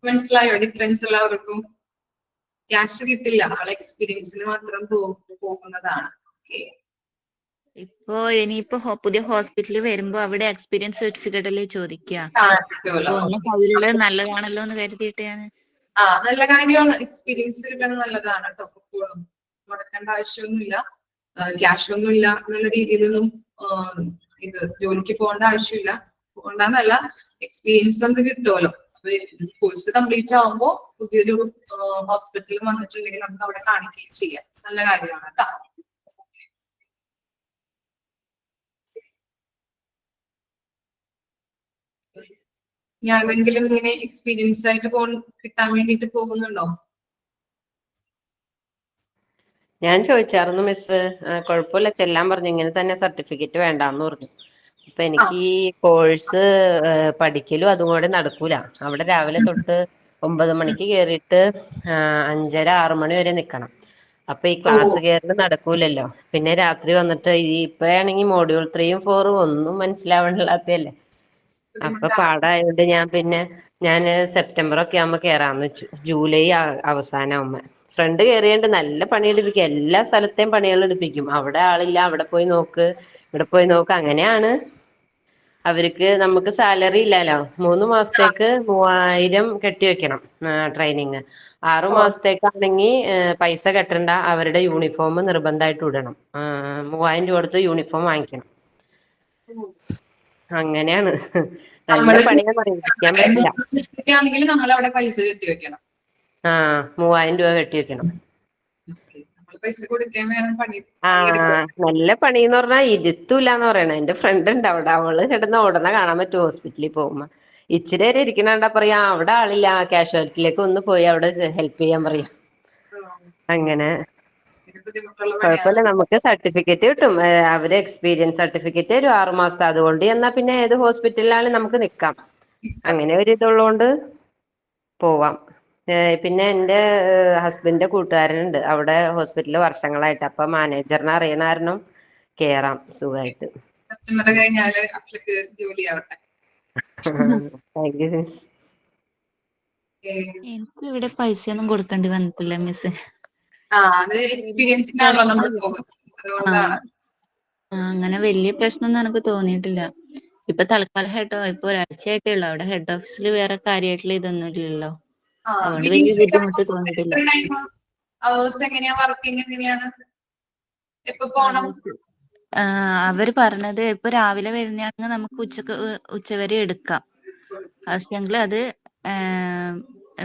മനസ്സിലായോ ഡിഫറൻസ് എല്ലാവർക്കും? ക്യാഷ് കിട്ടില്ല, ആളെ എക്സ്പീരിയൻസിന് മാത്രം പോകുന്നതാണ്. ഇനിയിപ്പോ പുതിയ ഹോസ്പിറ്റലിൽ വരുമ്പോ അവിടെ എക്സ്പീരിയൻസ് സർട്ടിഫിക്കറ്റ് അല്ലേ ചോദിക്കുക. ഒന്ന് കാണിക്കുമല്ലോ. കയ്യിലുള്ളത് നല്ലതാണല്ലോ എന്ന് കരുതിയിട്ട് ഞാൻ. നല്ല കാര്യമാണ്. എക്സ്പീരിയൻസ് കിട്ടുന്നത് നല്ലതാണ് കേട്ടോ. എപ്പോഴും മുടക്കേണ്ട ആവശ്യമൊന്നുമില്ല, ക്യാഷ് ഒന്നും ഇല്ല എന്നുള്ള രീതിയിലൊന്നും ഇത് ജോലിക്ക് പോകേണ്ട ആവശ്യമില്ല. പോകണ്ടെന്നല്ല, എക്സ്പീരിയൻസ് നമുക്ക് കിട്ടുമല്ലോ. കോഴ്സ് കംപ്ലീറ്റ് ആവുമ്പോ പുതിയൊരു ഹോസ്പിറ്റലിൽ വന്നിട്ടുണ്ടെങ്കിൽ നമുക്ക് അവിടെ കാണിക്കുകയും ചെയ്യാം. നല്ല കാര്യമാണ് കേട്ടോ. ഞാനെങ്കിലും ഇങ്ങനെ എക്സ്പീരിയൻസ് ആയിട്ട് കിട്ടാൻ വേണ്ടിട്ട് പോകുന്നുണ്ടോ? ഞാൻ ചോദിച്ചായിരുന്നു മിസ്, കുഴപ്പമില്ല ചെല്ലാൻ പറഞ്ഞു, ഇങ്ങനെ തന്നെ സർട്ടിഫിക്കറ്റ് വേണ്ടാന്ന് പറഞ്ഞു. അപ്പൊ എനിക്ക് ഈ കോഴ്സ് പഠിക്കലും അതും കൂടെ നടക്കൂല. അവിടെ രാവിലെ തൊട്ട് 9 മണിക്ക് കയറിയിട്ട് 5:30 6 മണി വരെ നിക്കണം. അപ്പൊ ഈ ക്ലാസ് കയറൽ നടക്കൂലല്ലോ. പിന്നെ രാത്രി വന്നിട്ട് ഇപ്പഴാണെങ്കിൽ മോഡ്യൂൾ 3ഉം 4ഉം ഒന്നും മനസ്സിലാവണില്ലാത്തല്ലേ. അപ്പൊ പാടായോണ്ട് ഞാൻ സെപ്റ്റംബർ ഒക്കെ ആകുമ്പോ കേറാന്ന് വെച്ചു. ജൂലൈ അവസാനാവുമ്പോ ഫ്രണ്ട് കയറിയോണ്ട് നല്ല പണിയെടുപ്പിക്കും, എല്ലാ സ്ഥലത്തെയും പണികൾ എടുപ്പിക്കും. അവിടെ ആളില്ല, അവിടെ പോയി നോക്ക്, ഇവിടെ പോയി നോക്ക്. അങ്ങനെയാണ് അവർക്ക്. നമുക്ക് സാലറി ഇല്ലല്ലോ. 3 മാസത്തേക്ക് 3000 കെട്ടിവെക്കണം ട്രെയിനിങ്. 6 മാസത്തേക്കാണെങ്കിൽ പൈസ കെട്ടണ്ട, അവരുടെ യൂണിഫോം നിർബന്ധമായിട്ട് ഇടണം. 3000 രൂപ കൊടുത്ത് യൂണിഫോം വാങ്ങിക്കണം. അങ്ങനെയാണ്. നല്ല പണിയാന്ന് പറയും, ഇരിക്കാൻ പറ്റില്ല. നമ്മൾ അവിടെ പൈസ കെട്ടി വെക്കണം. 3000 രൂപ കെട്ടി വെക്കണം. പൈസ കൊടുക്കാൻ വേണം പണി. നല്ല പണിന്ന് പറഞ്ഞാൽ ഇരുത്തൂലെന്ന് പറയണ. എന്റെ ഫ്രണ്ട് ഉണ്ട് അവിടെ, അവള് കിടന്ന ഉടനെ കാണാൻ പറ്റും ഹോസ്പിറ്റലിൽ പോകുമ്പോ. ഇച്ചിരി നേരം ഇരിക്കണണ്ട പറയാ അവിടെ ആളില്ല, കാഷ്വാലിറ്റിയിലേക്ക് ഒന്ന് പോയി അവിടെ ഹെൽപ്പ് ചെയ്യാൻ പറയാം. അങ്ങനെ കുഴപ്പമില്ല, നമുക്ക് സർട്ടിഫിക്കറ്റ് കിട്ടും. അവര് എക്സ്പീരിയൻസ് സർട്ടിഫിക്കറ്റ് ഒരു 6 മാസത്തെ. അതുകൊണ്ട് എന്നാ പിന്നെ ഏത് ഹോസ്പിറ്റലിലാണ് നമുക്ക് നിക്കാം. അങ്ങനെ ഒരു ഇതുള്ളതുകൊണ്ട് പോവാം. പിന്നെ എൻ്റെ ഹസ്ബൻഡിന്റെ കൂട്ടുകാരനുണ്ട് അവിടെ ഹോസ്പിറ്റലിൽ വർഷങ്ങളായിട്ട്. അപ്പൊ മാനേജറിനെ അറിയണ കാരണം കേറാം സുഖമായിട്ട്. സെപ്റ്റംബർ കഴിഞ്ഞാല് അപ്പൾക്ക് ജോലി ആവട്ടെ. Thank you miss. എനിക്ക് ഇവിടെ പൈസയൊന്നും കൊടുക്കേണ്ടി വന്നിട്ടില്ല മിസ്. അത് എക്സ്പീരിയൻസിനാണല്ലോ നമ്മൾ പോകുന്നത്. അതുകൊണ്ടാണ്. അങ്ങനെ വലിയ പ്രശ്നമൊന്നും എനിക്ക് തോന്നിയിട്ടില്ല. ഇപ്പൊ തൽക്കാലം ഇപ്പൊ ഒരാഴ്ചയായിട്ടേ ഉള്ളൂ. അവിടെ ഹെഡ് ഓഫീസിൽ വേറെ കാര്യമായിട്ടുള്ള ഇതൊന്നും ഇല്ലല്ലോ, അതുകൊണ്ട് വലിയ ബുദ്ധിമുട്ട് തോന്നിയിട്ടില്ല. എങ്ങനെയാ വർക്കിംഗ് എങ്ങനെയാണ്? എപ്പോ പോണം? അവര് പറഞ്ഞത് ഇപ്പൊ രാവിലെ വരുന്നതാണെങ്കിൽ നമുക്ക് ഉച്ചവരെ എടുക്കാം. പക്ഷെങ്കിൽ അത്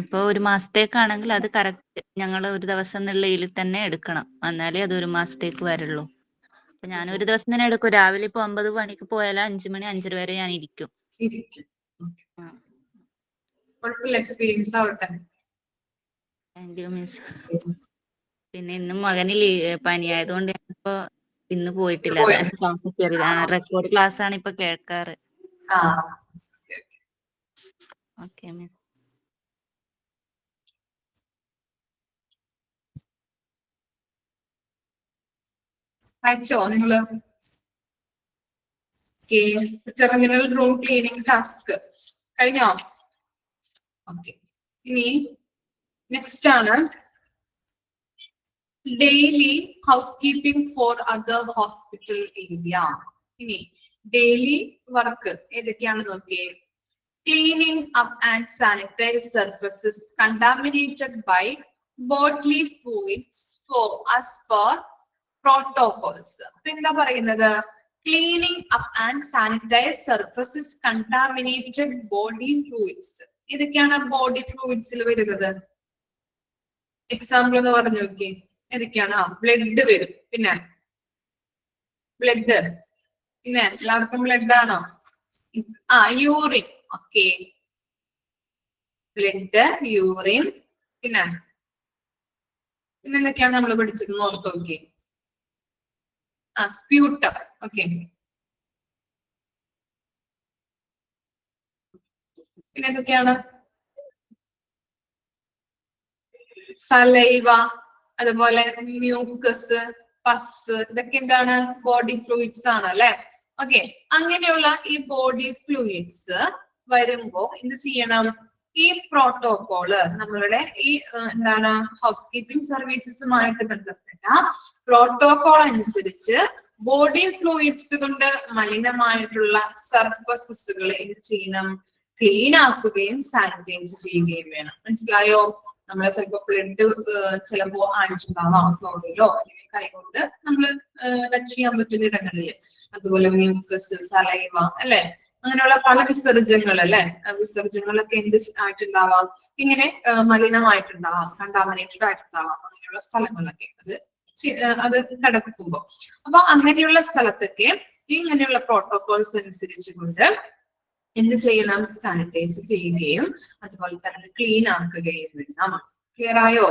ഇപ്പൊ 1 മാസത്തേക്കാണെങ്കിൽ അത് കറക്റ്റ് ഞങ്ങൾ ഒരു ദിവസം എന്നുള്ളതിൽ തന്നെ എടുക്കണം, എന്നാലേ അത് 1 മാസത്തേക്ക് വരുള്ളൂ. അപ്പൊ ഞാൻ ഒരു ദിവസം തന്നെ എടുക്കും. രാവിലെ ഇപ്പൊ 9 മണിക്ക് പോയാൽ 5 മണി 5:30 വരെ ഞാൻ ഇരിക്കും. ഇരിക്കും. ആ. കുഴപ്പമില്ല, എക്സ്പീരിയൻസ് ആവട്ടെ. Thank you miss. പിന്നെ ഇന്നും മകന് പനി ആയതുകൊണ്ട് ഇപ്പൊ ഇന്ന് പോയിട്ടില്ല. റെക്കോർഡ് ക്ലാസ് ആണ് ഇപ്പൊ കേൾക്കാറ്. ആ, ഓക്കെ മിസ്. അയച്ചോ നിങ്ങള്? ടെർമിനൽ റൂം ക്ലീനിങ് ടാസ്ക് കഴിഞ്ഞോ? ഓക്കെ. ഇനി നെക്സ്റ്റ് ആണ് daily housekeeping for other hospital area. ഇനി ഡെയിലി വർക്ക് ഏതൊക്കെയാണ് നോക്കിയേ. Cleaning up and sanitize surfaces contaminated by bodily fluids for as per protocols. അപ്പൊ എന്താ പറയുന്നത്? Cleaning up and sanitize surfaces contaminated body fluids. ഇതൊക്കെയാണ് body ഫ്ലൂയിഡ്സിൽ വരുന്നത്. Example എന്ന് പറഞ്ഞു നോക്കി. ഏതൊക്കെയാണ്? ബ്ലഡ് വരും. പിന്നെ ബ്ലഡ്, പിന്നെ എല്ലാവർക്കും ബ്ലഡ് ആണോ? യൂറിൻ. ഓക്കെ, ബ്ലഡ്, യൂറിൻ, പിന്നെ എന്തൊക്കെയാണ് നമ്മൾ പഠിച്ചത് ഓർത്ത് നോക്കി. സ്പ്യൂട്ടം. ഓക്കെ, പിന്നെ എന്തൊക്കെയാണ്? സലൈവ, അതുപോലെ മ്യൂക്കസ്, പസ്, ഇതൊക്കെ എന്താണ്? ബോഡി ഫ്ലൂയിഡ്സ് ആണ് അല്ലെ. ഓക്കെ, അങ്ങനെയുള്ള ഈ ബോഡി ഫ്ലൂയിഡ്സ് വരുമ്പോ എന്ത് ചെയ്യണം? ഈ പ്രോട്ടോകോള് നമ്മളുടെ ഈ എന്താണ് ഹൗസ് കീപ്പിംഗ് സർവീസസുമായിട്ട് ബന്ധപ്പെട്ട പ്രോട്ടോകോൾ അനുസരിച്ച് ബോഡി ഫ്ലൂയിഡ്സ് കൊണ്ട് മലിനമായിട്ടുള്ള സർഫസസുകൾ എന്ത് ചെയ്യണം? ക്ലീൻ ആക്കുകയും സാനിറ്റൈസ് ചെയ്യുകയും വേണം. മനസ്സിലായോ? നമ്മളെ ചിലപ്പോ ബ്ലഡ് ചിലപ്പോ ആയിട്ടുണ്ടാവാം ഫ്ലോറിലോ അല്ലെങ്കിൽ കൈകൊണ്ട് നമ്മൾ ടച്ച് ചെയ്യാൻ പറ്റുന്ന ഇടങ്ങളില്. അതുപോലെ മ്യൂക്കസ്, സലൈവ അല്ലെ, അങ്ങനെയുള്ള പല വിസർജ്യങ്ങൾ അല്ലെ, വിസർജ്യങ്ങളൊക്കെ എന്ത് ആയിട്ടുണ്ടാവാം? ഇങ്ങനെ മലിനമായിട്ടുണ്ടാവാം, കണ്ടാമിനേറ്റഡ് ആയിട്ടുണ്ടാവാം. അങ്ങനെയുള്ള സ്ഥലങ്ങളിലൊക്കെ അത് കിടക്കുമ്പോ, അപ്പൊ അങ്ങനെയുള്ള സ്ഥലത്തൊക്കെ ഇങ്ങനെയുള്ള പ്രോട്ടോകോൾസ് അനുസരിച്ചുകൊണ്ട് എന്ത് ചെയ്യണം? സാനിറ്റൈസ് ചെയ്യുകയും അതുപോലെ തന്നെ ക്ലീൻ ആക്കുകയും വേണം. ക്ലിയർ ആയോ?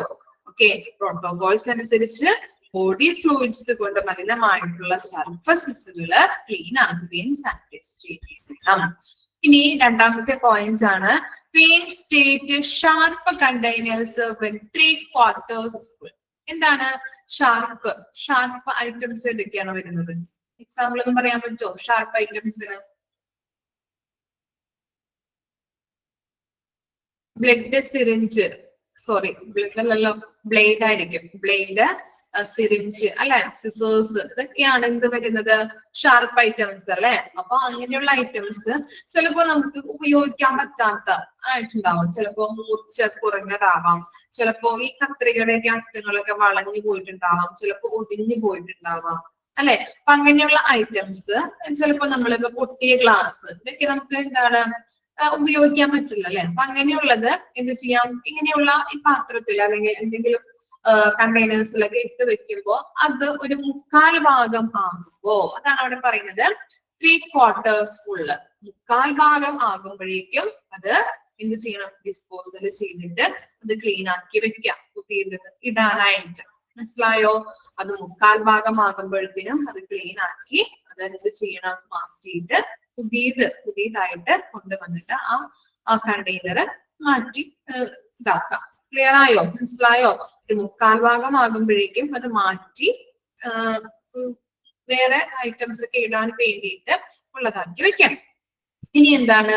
ഓക്കെ, പ്രോട്ടോകോൾസ് അനുസരിച്ച് ബോഡി ഫ്ലൂയിഡ്സ് കൊണ്ട് മലിനമായിട്ടുള്ള സർഫസസുകള് ക്ലീൻ ആക്കുകയും സാനിറ്റൈസ് ചെയ്യുകയും വേണം. ഇനി രണ്ടാമത്തെ പോയിന്റ് ആണ് clean state sharp containers with 3/4 full. എന്താണ് ഷാർപ്പ്? ഷാർപ്പ് ഐറ്റംസ് ഏതൊക്കെയാണ് വരുന്നത്? എക്സാമ്പിൾ ഒന്നും പറയാൻ പറ്റുമോ ഷാർപ്പ് ഐറ്റംസിന്? ബ്ലഡ്, സിറിഞ്ച്, സോറി ബ്ലഡ് അല്ലല്ലോ, ബ്ലേഡ് ആയിരിക്കും. ബ്ലേഡ്, സിറിഞ്ച് അല്ലെ, സിസേഴ്സ്, ഇതൊക്കെയാണ് എന്ത് വരുന്നത്? ഷാർപ്പ് ഐറ്റംസ് അല്ലെ. അപ്പൊ അങ്ങനെയുള്ള ഐറ്റംസ് ചിലപ്പോ നമുക്ക് ഉപയോഗിക്കാൻ പറ്റാത്ത ആയിട്ടുണ്ടാവും. ചിലപ്പോ മൂർച്ച കുറഞ്ഞതാവാം, ചിലപ്പോ ഈ കത്രികയുടെയൊക്കെ അറ്റങ്ങളൊക്കെ വളഞ്ഞു പോയിട്ടുണ്ടാവാം, ചിലപ്പോ ഒടിഞ്ഞു പോയിട്ടുണ്ടാവാം അല്ലെ. അപ്പൊ അങ്ങനെയുള്ള ഐറ്റംസ് ചിലപ്പോ നമ്മളിപ്പോ പൊട്ടിയ ഗ്ലാസ്, ഇതൊക്കെ നമുക്ക് എന്താണ് ഉപയോഗിക്കാൻ പറ്റില്ല അല്ലെ. അപ്പൊ അങ്ങനെയുള്ളത് എന്ത് ചെയ്യാം? ഇങ്ങനെയുള്ള ഈ പാത്രത്തിൽ അല്ലെങ്കിൽ എന്തെങ്കിലും കണ്ടെയ്നേഴ്സിലൊക്കെ ഇട്ട് വെക്കുമ്പോ അത് ഒരു 3/4 ഭാഗം ആകുമ്പോ, അതാണ് അവിടെ പറയുന്നത് 3/4 full. 3/4 ഭാഗം ആകുമ്പോഴേക്കും അത് എന്ത് ചെയ്യണം? ഡിസ്പോസൽ ചെയ്തിട്ട് അത് ക്ലീൻ ആക്കി വെക്കാം, പുതിയത് ഇടാനായിട്ട്. മനസ്സിലായോ? അത് 3/4 ഭാഗം ആകുമ്പോഴത്തേനും അത് ക്ലീൻ ആക്കി അത് എന്ത് ചെയ്യണം? മാറ്റിയിട്ട് പുതിയതായിട്ട് കൊണ്ടുവന്നിട്ട് ആ കണ്ടെയ്നർ മാറ്റി ഇതാക്കാം. ക്ലിയർ ആയോ? മനസ്സിലായോ? ഒരു 3/4 ഭാഗം ആകുമ്പോഴേക്കും അത് മാറ്റി വേറെ ഐറ്റംസ് ഒക്കെ ഇടാൻ വേണ്ടിയിട്ട് ഉള്ളതാക്കി വെക്കണം. ഇനി എന്താണ്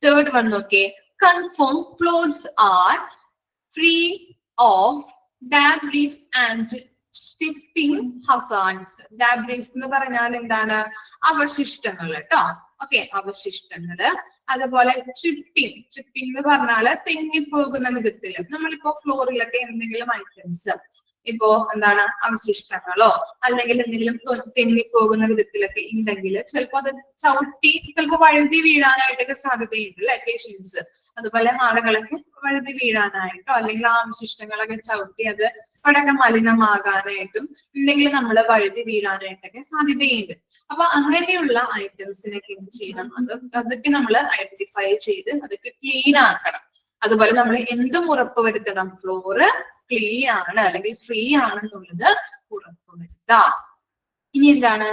തേർഡ് വൺ നോക്കിയേ. Confirm clothes are free of debris and tripping hazards. Debris എന്ന് പറഞ്ഞാൽ എന്താണ്? അവശിഷ്ടങ്ങൾ കേട്ടോ. ഓക്കെ, അവശിഷ്ടങ്ങള്. അതുപോലെ ചിപ്പിംഗ് എന്ന് പറഞ്ഞാല് തെന്നിപ്പോകുന്ന വിധത്തില് നമ്മളിപ്പോ ഫ്ലോറിലൊക്കെ എന്തെങ്കിലും ഐറ്റംസ് ഇപ്പോ എന്താണ് അവശിഷ്ടങ്ങളോ അല്ലെങ്കിൽ എന്തെങ്കിലും തെന്നിപ്പോകുന്ന വിധത്തിലൊക്കെ ഉണ്ടെങ്കിൽ ചിലപ്പോ അത് ചവിട്ടി ചിലപ്പോ വഴുതി വീഴാനായിട്ടൊക്കെ സാധ്യതയുണ്ട് അല്ലെ പേഷ്യൻസ്. അതുപോലെ ആളുകളൊക്കെ വഴുതി വീഴാനായിട്ടോ അല്ലെങ്കിൽ ആ അവശിഷ്ടങ്ങളൊക്കെ ചവിട്ടി അത് അവിടെയൊക്കെ മലിനമാകാനായിട്ടും എന്തെങ്കിലും നമ്മൾ വഴുതി വീഴാനായിട്ടൊക്കെ സാധ്യതയുണ്ട്. അപ്പൊ അങ്ങനെയുള്ള ഐറ്റംസിനൊക്കെ എന്ത് ചെയ്യണം, അതൊക്കെ നമ്മൾ ഐഡന്റിഫൈ ചെയ്ത് അതൊക്കെ ക്ലീൻ ആക്കണം. അതുപോലെ നമ്മൾ എന്തും ഉറപ്പുവരുത്തണം, ഫ്ലോറ് ക്ലീൻ ആണ് അല്ലെങ്കിൽ ഫ്രീ ആണെന്നുള്ളത് ഉറപ്പുവരുത്താം. ഇനി എന്താണ്,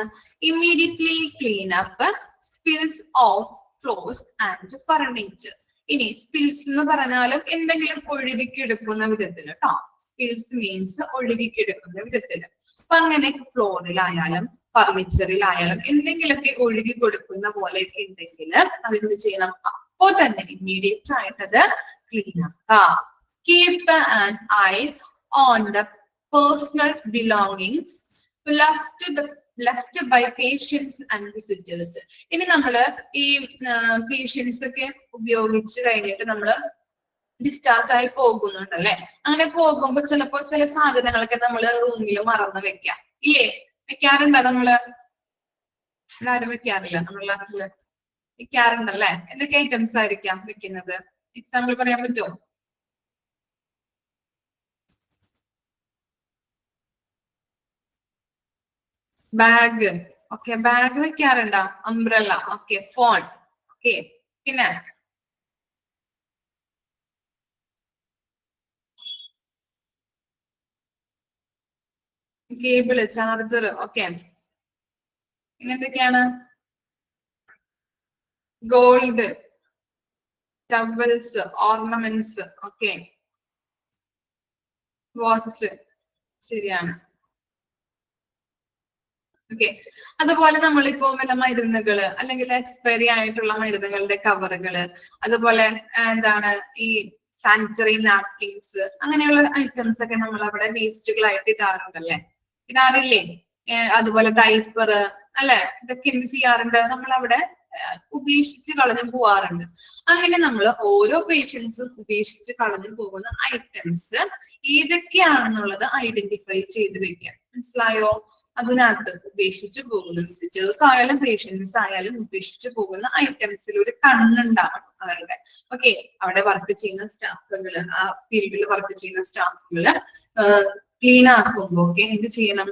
immediately clean up spills of floors and furniture. ഇനി സ്പിൽസ് എന്ന് പറഞ്ഞാലും എന്തെങ്കിലും ഒഴുകിക്കെടുക്കുന്ന വിധത്തിൽ കേട്ടോ. സ്പിൽസ് മീൻസ് ഒഴുകിക്കെടുക്കുന്ന വിധത്തിൽ. അപ്പൊ അങ്ങനെ ഫ്ലോറിലായാലും ഫർണിച്ചറിലായാലും എന്തെങ്കിലുമൊക്കെ ഒഴുകി കൊടുക്കുന്ന പോലെയൊക്കെ ഉണ്ടെങ്കിൽ അതെന്ത് ചെയ്യണം, അപ്പോ തന്നെ ഇമ്മീഡിയറ്റ് ആയിട്ടത് ക്ലീൻ ആക്കാം. Keep an eye on the personal belongings left by patients and visitors. ഇനി നമ്മള് ഈ പേഷ്യൻസ് ഒക്കെ ഉപയോഗിച്ച് കഴിഞ്ഞിട്ട് നമ്മള് ഡിസ്ചാർജ് ആയി പോകുന്നുണ്ടല്ലേ, അങ്ങനെ പോകുമ്പോ ചിലപ്പോ ചില സാധനങ്ങളൊക്കെ നമ്മള് റൂമിൽ മറന്ന് വെക്കാം ഇല്ലേ? വെക്കാറുണ്ടോ നമ്മള്? ആരും വെക്കാറില്ല നമ്മുടെ ക്ലാസ്സിൽ? വെക്കാറുണ്ടല്ലേ? എന്തൊക്കെ ഐറ്റംസ് ആയിരിക്കാം വെക്കുന്നത്? എക്സാമ്പിൾ പറയാൻ പറ്റുമോ? ബാഗ്, ഓക്കെ, ബാഗ് വെക്കാറുണ്ടോ? അംബ്രല്ല, ഓക്കെ, ഫോൺ, ഓക്കെ, പിന്നെ കേബിള്, ചാർജർ, ഓക്കെ. പിന്നെ എന്തൊക്കെയാണ്? Gold, towels, ornaments, okay, watch, ശരിയാണ്. ഓക്കെ, അതുപോലെ നമ്മളിപ്പോ വല്ല മരുന്നുകള് അല്ലെങ്കിൽ എക്സ്പയറി ആയിട്ടുള്ള മരുന്നുകളുടെ കവറുകള്, അതുപോലെ എന്താണ് ഈ സാനിറ്ററി നാപ്കിൻസ്, അങ്ങനെയുള്ള ഐറ്റംസ് ഒക്കെ നമ്മൾ അവിടെ വേസ്റ്റുകളായിട്ട് ഇടാറുണ്ടല്ലേ, ഇടാറില്ലേ? അതുപോലെ ഡൈപ്പർ അല്ലെ, ഇതൊക്കെ എന്ത് ചെയ്യാറുണ്ട്, നമ്മൾ അവിടെ ഉപേക്ഷിച്ച് കളഞ്ഞു പോവാറുണ്ട്. അങ്ങനെ നമ്മൾ ഓരോ പേഷ്യൻസും ഉപേക്ഷിച്ച് കളഞ്ഞു പോകുന്ന ഐറ്റംസ് ഏതൊക്കെയാണെന്നുള്ളത് ഐഡന്റിഫൈ ചെയ്ത് വെക്കാം. മനസ്സിലായോ? അതിനകത്ത് ഉപേക്ഷിച്ച് പോകുന്ന വിസിറ്റേഴ്സ് ആയാലും പേഷ്യൻസ് ആയാലും ഉപേക്ഷിച്ച് പോകുന്ന ഐറ്റംസിൽ ഒരു കണ്ണുണ്ടാവണം അവരുടെ. ഓക്കെ, അവിടെ വർക്ക് ചെയ്യുന്ന സ്റ്റാഫുകള്, ആ ഫീൽഡിൽ വർക്ക് ചെയ്യുന്ന സ്റ്റാഫുകള് ക്ലീൻ ആക്കുമ്പോ ഒക്കെ എന്ത് ചെയ്യണം?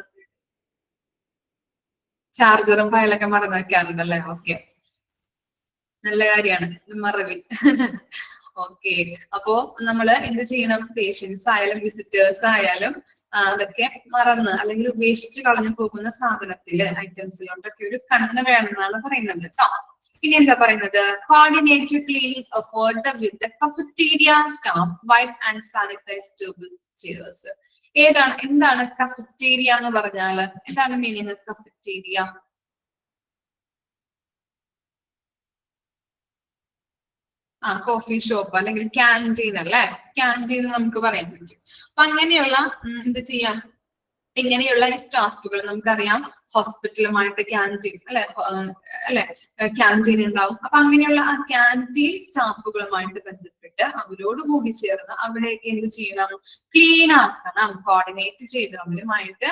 ചാർജറും ഫയലൊക്കെ മറന്നു വെക്കാറുണ്ടല്ലേ? ഓക്കെ, നല്ല കാര്യമാണ് മറവി. ഓക്കെ, അപ്പോ നമ്മള് എന്ത് ചെയ്യണം? പേഷ്യൻസ് ആയാലും വിസിറ്റേഴ്സ് ആയാലും അതൊക്കെ മറന്ന് അല്ലെങ്കിൽ ഉപേക്ഷിച്ച് കളഞ്ഞു പോകുന്ന സാധനത്തില് ഐറ്റംസിലോട്ടൊക്കെ ഒരു കണ്ണ് വേണമെന്നാണ് പറയുന്നത് കേട്ടോ. ഇനി എന്താ പറയുന്നത്? Coordinate cleaning effort with cafeteria staff wipe and sanitise table chairs. ഏതാണ്, എന്താണ് കഫറ്റീരിയ എന്ന് പറഞ്ഞാല്? എന്താണ് മീനിങ് കഫറ്റീരിയ? കോഫി ഷോപ്പ് അല്ലെങ്കിൽ ക്യാൻറ്റീൻ അല്ലെ, ക്യാൻറ്റീൻ നമുക്ക് പറയാൻ പറ്റും. അപ്പൊ അങ്ങനെയുള്ള എന്ത് ചെയ്യാം, ഇങ്ങനെയുള്ള സ്റ്റാഫുകൾ നമുക്കറിയാം ഹോസ്പിറ്റലുമായിട്ട് ക്യാൻറ്റീൻ അല്ലെ ക്യാൻറ്റീൻ ഉണ്ടാവും. അപ്പൊ അങ്ങനെയുള്ള ആ ക്യാൻറ്റീൻ സ്റ്റാഫുകളുമായിട്ട് ബന്ധപ്പെട്ട് അവരോട് കൂടി ചേർന്ന് അവിടെയൊക്കെ എന്ത് ചെയ്യണം? ക്ലീൻ ആക്കണം. കോർഡിനേറ്റ് ചെയ്ത് അവരുമായിട്ട്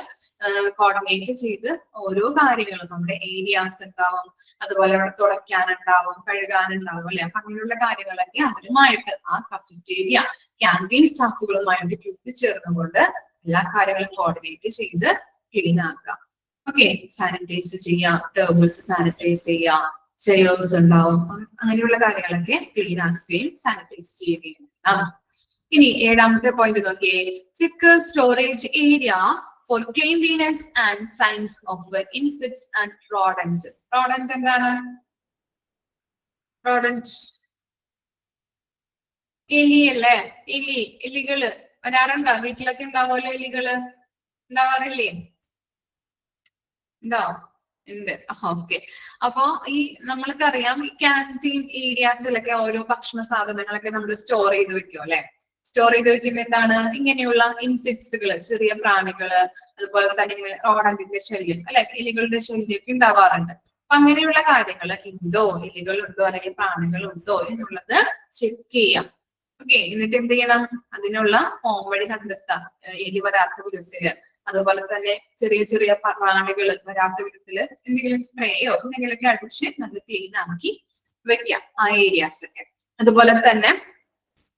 കോർഡിനേറ്റ് ചെയ്ത് ഓരോ കാര്യങ്ങളും, നമ്മുടെ ഏരിയാസ് ഉണ്ടാവും, അതുപോലെ അവിടെ തുടയ്ക്കാനുണ്ടാവും, കഴുകാനുണ്ടാവും അല്ലെ. അപ്പൊ അങ്ങനെയുള്ള കാര്യങ്ങളൊക്കെ അവരുമായിട്ട് ആ കഫറ്റേരിയ ക്യാൻറ്റീൻ സ്റ്റാഫുകളുമായിട്ട് കൂട്ടിച്ചേർന്നുകൊണ്ട് എല്ലാ കാര്യങ്ങളും കോർഡിനേറ്റ് ചെയ്ത് ക്ലീൻ ആക്കാം. ഓക്കെ, സാനിറ്റൈസ് ചെയ്യാം, ടേബിൾസ് സാനിറ്റൈസ് ചെയ്യാം, ചെയേഴ്സ് ഉണ്ടാവും, അങ്ങനെയുള്ള കാര്യങ്ങളൊക്കെ ക്ലീൻ ആക്കുകയും സാനിറ്റൈസ് ചെയ്യുകയും വേണം. ഇനി 7ാമത്തെ പോയിന്റ് നോക്കിയേ. Check storage area for cleanliness and signs of insects and rodent. Rodent എന്താണ്? റോഡന്റ് എലി അല്ലേ? എലികള് വരാറുണ്ടോ? വീട്ടിലൊക്കെ ഉണ്ടാവുമല്ലോ എലികള്, ഉണ്ടാവാറില്ലേ? ഉണ്ടോ? ഉണ്ട്. ഓക്കെ, അപ്പോ ഈ നമ്മൾക്കറിയാം ഈ ക്യാൻറ്റീൻ ഏരിയാസിലൊക്കെ ഓരോ ഭക്ഷണ സാധനങ്ങളൊക്കെ നമ്മൾ സ്റ്റോർ ചെയ്ത് വെക്കും അല്ലെ. സ്റ്റോർ ചെയ്ത് വെക്കുമ്പോ എന്താണ്, ഇങ്ങനെയുള്ള ഇൻസെക്ട്സുകള്, ചെറിയ പ്രാണികള്, അതുപോലെ തന്നെ റോഡന്റിന്റെ ശല്യം അല്ലെ, എലികളുടെ ശല്യമൊക്കെ ഉണ്ടാവാറുണ്ട്. അപ്പൊ അങ്ങനെയുള്ള കാര്യങ്ങൾ ഉണ്ടോ, എലികൾ ഉണ്ടോ അല്ലെങ്കിൽ പ്രാണികൾ ഉണ്ടോ എന്നുള്ളത് ചെക്ക് ചെയ്യാം. ഓക്കെ, എന്നിട്ട് എന്ത് ചെയ്യണം? അതിനുള്ള ഹോം വഴി കണ്ടെത്താം, എലി വരാത്ത വിധത്തില്. അതുപോലെ തന്നെ ചെറിയ ചെറിയ പ്രാണികൾ വരാത്ത വിധത്തില് എന്തെങ്കിലും സ്പ്രേയോ എന്തെങ്കിലുമൊക്കെ അടിച്ച് നല്ല ക്ലീൻ ആക്കി വെക്കാം ആ ഏരിയാസ് ഒക്കെ. അതുപോലെ തന്നെ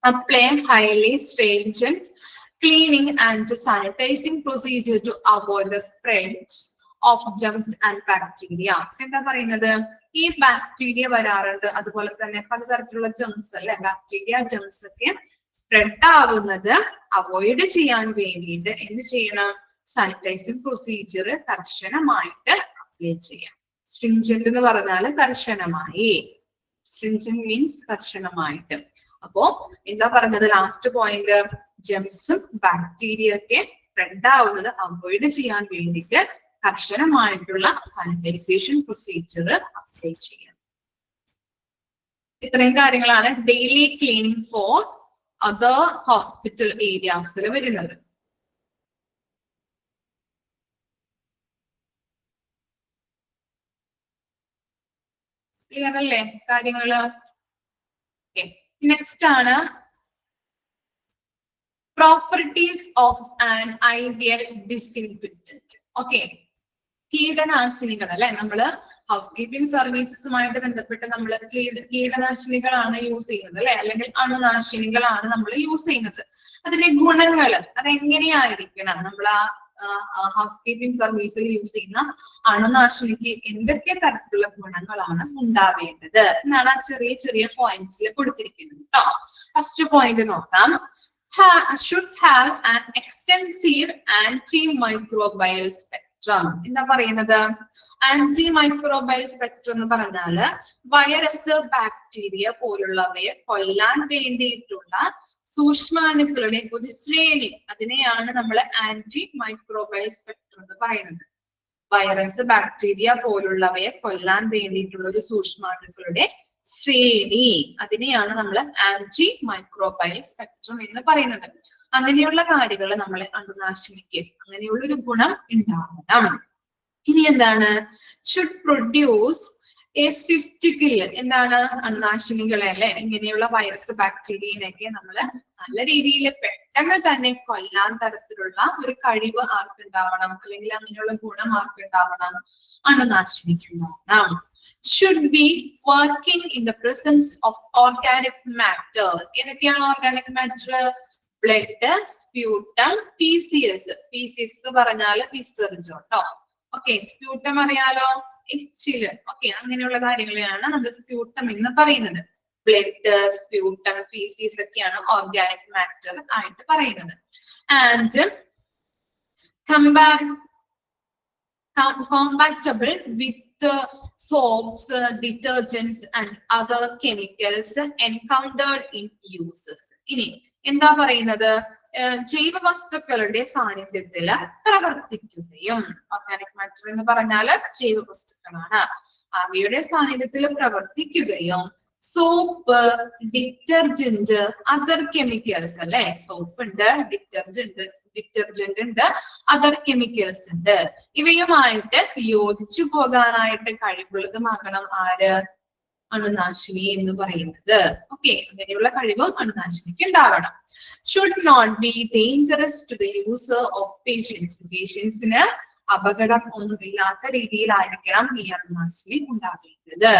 apply highly stringent cleaning and sanitizing procedure to avoid the spread of germs and bacteria. എന്താ പറയുന്നത്? ഈ ബാക്ടീരിയ വരാറുണ്ട്, അതുപോലെ തന്നെ പലതരത്തിലുള്ള ജംസ് അല്ലെ, ബാക്ടീരിയ ജംസ് ഒക്കെ സ്പ്രെഡ് ആവുന്നത് അവോയ്ഡ് ചെയ്യാൻ വേണ്ടിയിട്ട് എന്ത് ചെയ്യണം? സാനിറ്റൈസിങ് പ്രൊസീജിയർ കർശനമായിട്ട് അപ്ലൈ ചെയ്യാം. സ്ട്രിഞ്ചന്റ് എന്ന് പറഞ്ഞാൽ കർശനമായി, സ്ട്രിഞ്ചന്റ് മീൻസ് കർശനമായിട്ട്. അപ്പോ എന്താ പറഞ്ഞത്? ലാസ്റ്റ് പോയിന്റ്, ജംസും ബാക്ടീരിയ ഒക്കെ സ്പ്രെഡ് ആവുന്നത് അവോയ്ഡ് ചെയ്യാൻ വേണ്ടിയിട്ട് കർശനമായിട്ടുള്ള സാനിറ്റൈസേഷൻ പ്രൊസീജിയർ അപ്ലൈ ചെയ്യാം. ഇത്രയും കാര്യങ്ങളാണ് daily cleaning for other hospital ഏരിയാസിൽ വരുന്നത്. ക്ലിയർ അല്ലേ കാര്യങ്ങള്? നെക്സ്റ്റ് ആണ് properties of an ideal disinfectant. Okay, കീടനാശിനികൾ അല്ലെ, നമ്മള് ഹൗസ് കീപ്പിംഗ് സർവീസസുമായിട്ട് ബന്ധപ്പെട്ട് നമ്മൾ കീടനാശിനികളാണ് യൂസ് ചെയ്യുന്നത് അല്ലെ, അല്ലെങ്കിൽ അണുനാശിനികളാണ് നമ്മൾ യൂസ് ചെയ്യുന്നത്. അതിന്റെ ഗുണങ്ങൾ അതെങ്ങനെയായിരിക്കണം? നമ്മൾ ആ ഹൗസ് കീപ്പിംഗ് സർവീസിൽ യൂസ് ചെയ്യുന്ന അണുനാശിനിക്ക് എന്തൊക്കെ തരത്തിലുള്ള ഗുണങ്ങളാണ് ഉണ്ടാവേണ്ടത് എന്നാണ് ആ ചെറിയ ചെറിയ പോയിന്റ്സിൽ കൊടുത്തിരിക്കുന്നത് കേട്ടോ. ഫസ്റ്റ് പോയിന്റ് നോക്കാം. should have an extensive antimicrobial spectrum. എന്താ പറയുന്നത്? ആന്റി മൈക്രോബയൽ സ്പെക്ട്രം എന്ന് പറഞ്ഞാല് വൈറസ്, ബാക്ടീരിയ പോലുള്ളവയെ കൊല്ലാൻ വേണ്ടിയിട്ടുള്ള സൂക്ഷ്മാണുക്കളുടെ ഒരു ശ്രേണി, അതിനെയാണ് നമ്മൾ ആന്റി മൈക്രോബയൽ സ്പെക്ട്രം എന്ന് പറയുന്നത്. വൈറസ്, ബാക്ടീരിയ പോലുള്ളവയെ കൊല്ലാൻ വേണ്ടിയിട്ടുള്ള ഒരു സൂക്ഷ്മാണുക്കളുടെ ശ്രേണി, അതിനെയാണ് നമ്മൾ ആന്റി മൈക്രോബയൽ സ്പെക്ട്രം എന്ന് പറയുന്നത്. അങ്ങനെയുള്ള കാര്യങ്ങൾ നമ്മളെ അണുനാശിനിക്ക് അങ്ങനെയുള്ള ഒരു ഗുണം ഉണ്ടാവണം. ഇനി എന്താണ്? Should produce A Swift kill. എന്താണ്? അണുനാശിനികളെ അല്ലെ, ഇങ്ങനെയുള്ള വൈറസ്, ബാക്ടീരിയനെയൊക്കെ നമ്മൾ നല്ല രീതിയിൽ പെട്ടെന്ന് തന്നെ കൊല്ലാൻ തരത്തിലുള്ള ഒരു കഴിവ് ആർക്കുണ്ടാവണം, അല്ലെങ്കിൽ അങ്ങനെയുള്ള ഗുണം ആർക്കുണ്ടാവണം? അണുനാശിനിക്ക് ഉണ്ടാവണം. should be working in the presence of organic matter. ഏതൊക്കെയാണ് organic matter? Blood, sputum, faeces. Faeces എന്ന് പറഞ്ഞാൽ വിസർജം കേട്ടോ. ഓക്കെ, സ്പ്യൂട്ടം അറിയാലോ, എച്ചില്. ഓക്കെ, അങ്ങനെയുള്ള കാര്യങ്ങളെയാണ് നമ്മൾ സ്പ്യൂട്ടം എന്ന് പറയുന്നത്. ബ്ലഡ്, സ്പ്യൂട്ടം, ഫീസിയസ് ഒക്കെയാണ് ഓർഗാനിക് മാറ്റർ ആയിട്ട് പറയുന്നത്. And compatible with soaps, detergents and other chemicals encountered in uses. ഇനി എന്താ പറയുന്നത്? ജൈവ വസ്തുക്കളുടെ സാന്നിധ്യത്തിൽ പ്രവർത്തിക്കുകയും, ഓർഗാനിക് മാറ്റർ എന്ന് പറഞ്ഞാൽ ജൈവ വസ്തുക്കളാണ്, അവയുടെ സാന്നിധ്യത്തിൽ പ്രവർത്തിക്കുകയും സോപ്പ്, ഡിറ്റർജന്റ്, അതർ കെമിക്കൽസ് അല്ലെ, സോപ്പ് ഉണ്ട്, ഡിറ്റർജന്റ് ഉണ്ട്, അതർ കെമിക്കൽസ് ഉണ്ട്, ഇവയുമായിട്ട് യോജിച്ചു പോകാനായിട്ട് കഴിവുള്ളതുമാകണം ആര്? അണുനാശിനി എന്ന് പറയുന്നത്. ഓക്കെ, അങ്ങനെയുള്ള കഴിവും അണുനാശിനിക്ക് ഉണ്ടാവണം. Should not be dangerous to the user of patients. പേഷ്യൻസിന് അപകടം ഒന്നുമില്ലാത്ത രീതിയിലായിരിക്കണം ഈ അണുനാശിനി ഉണ്ടാവേണ്ടത്.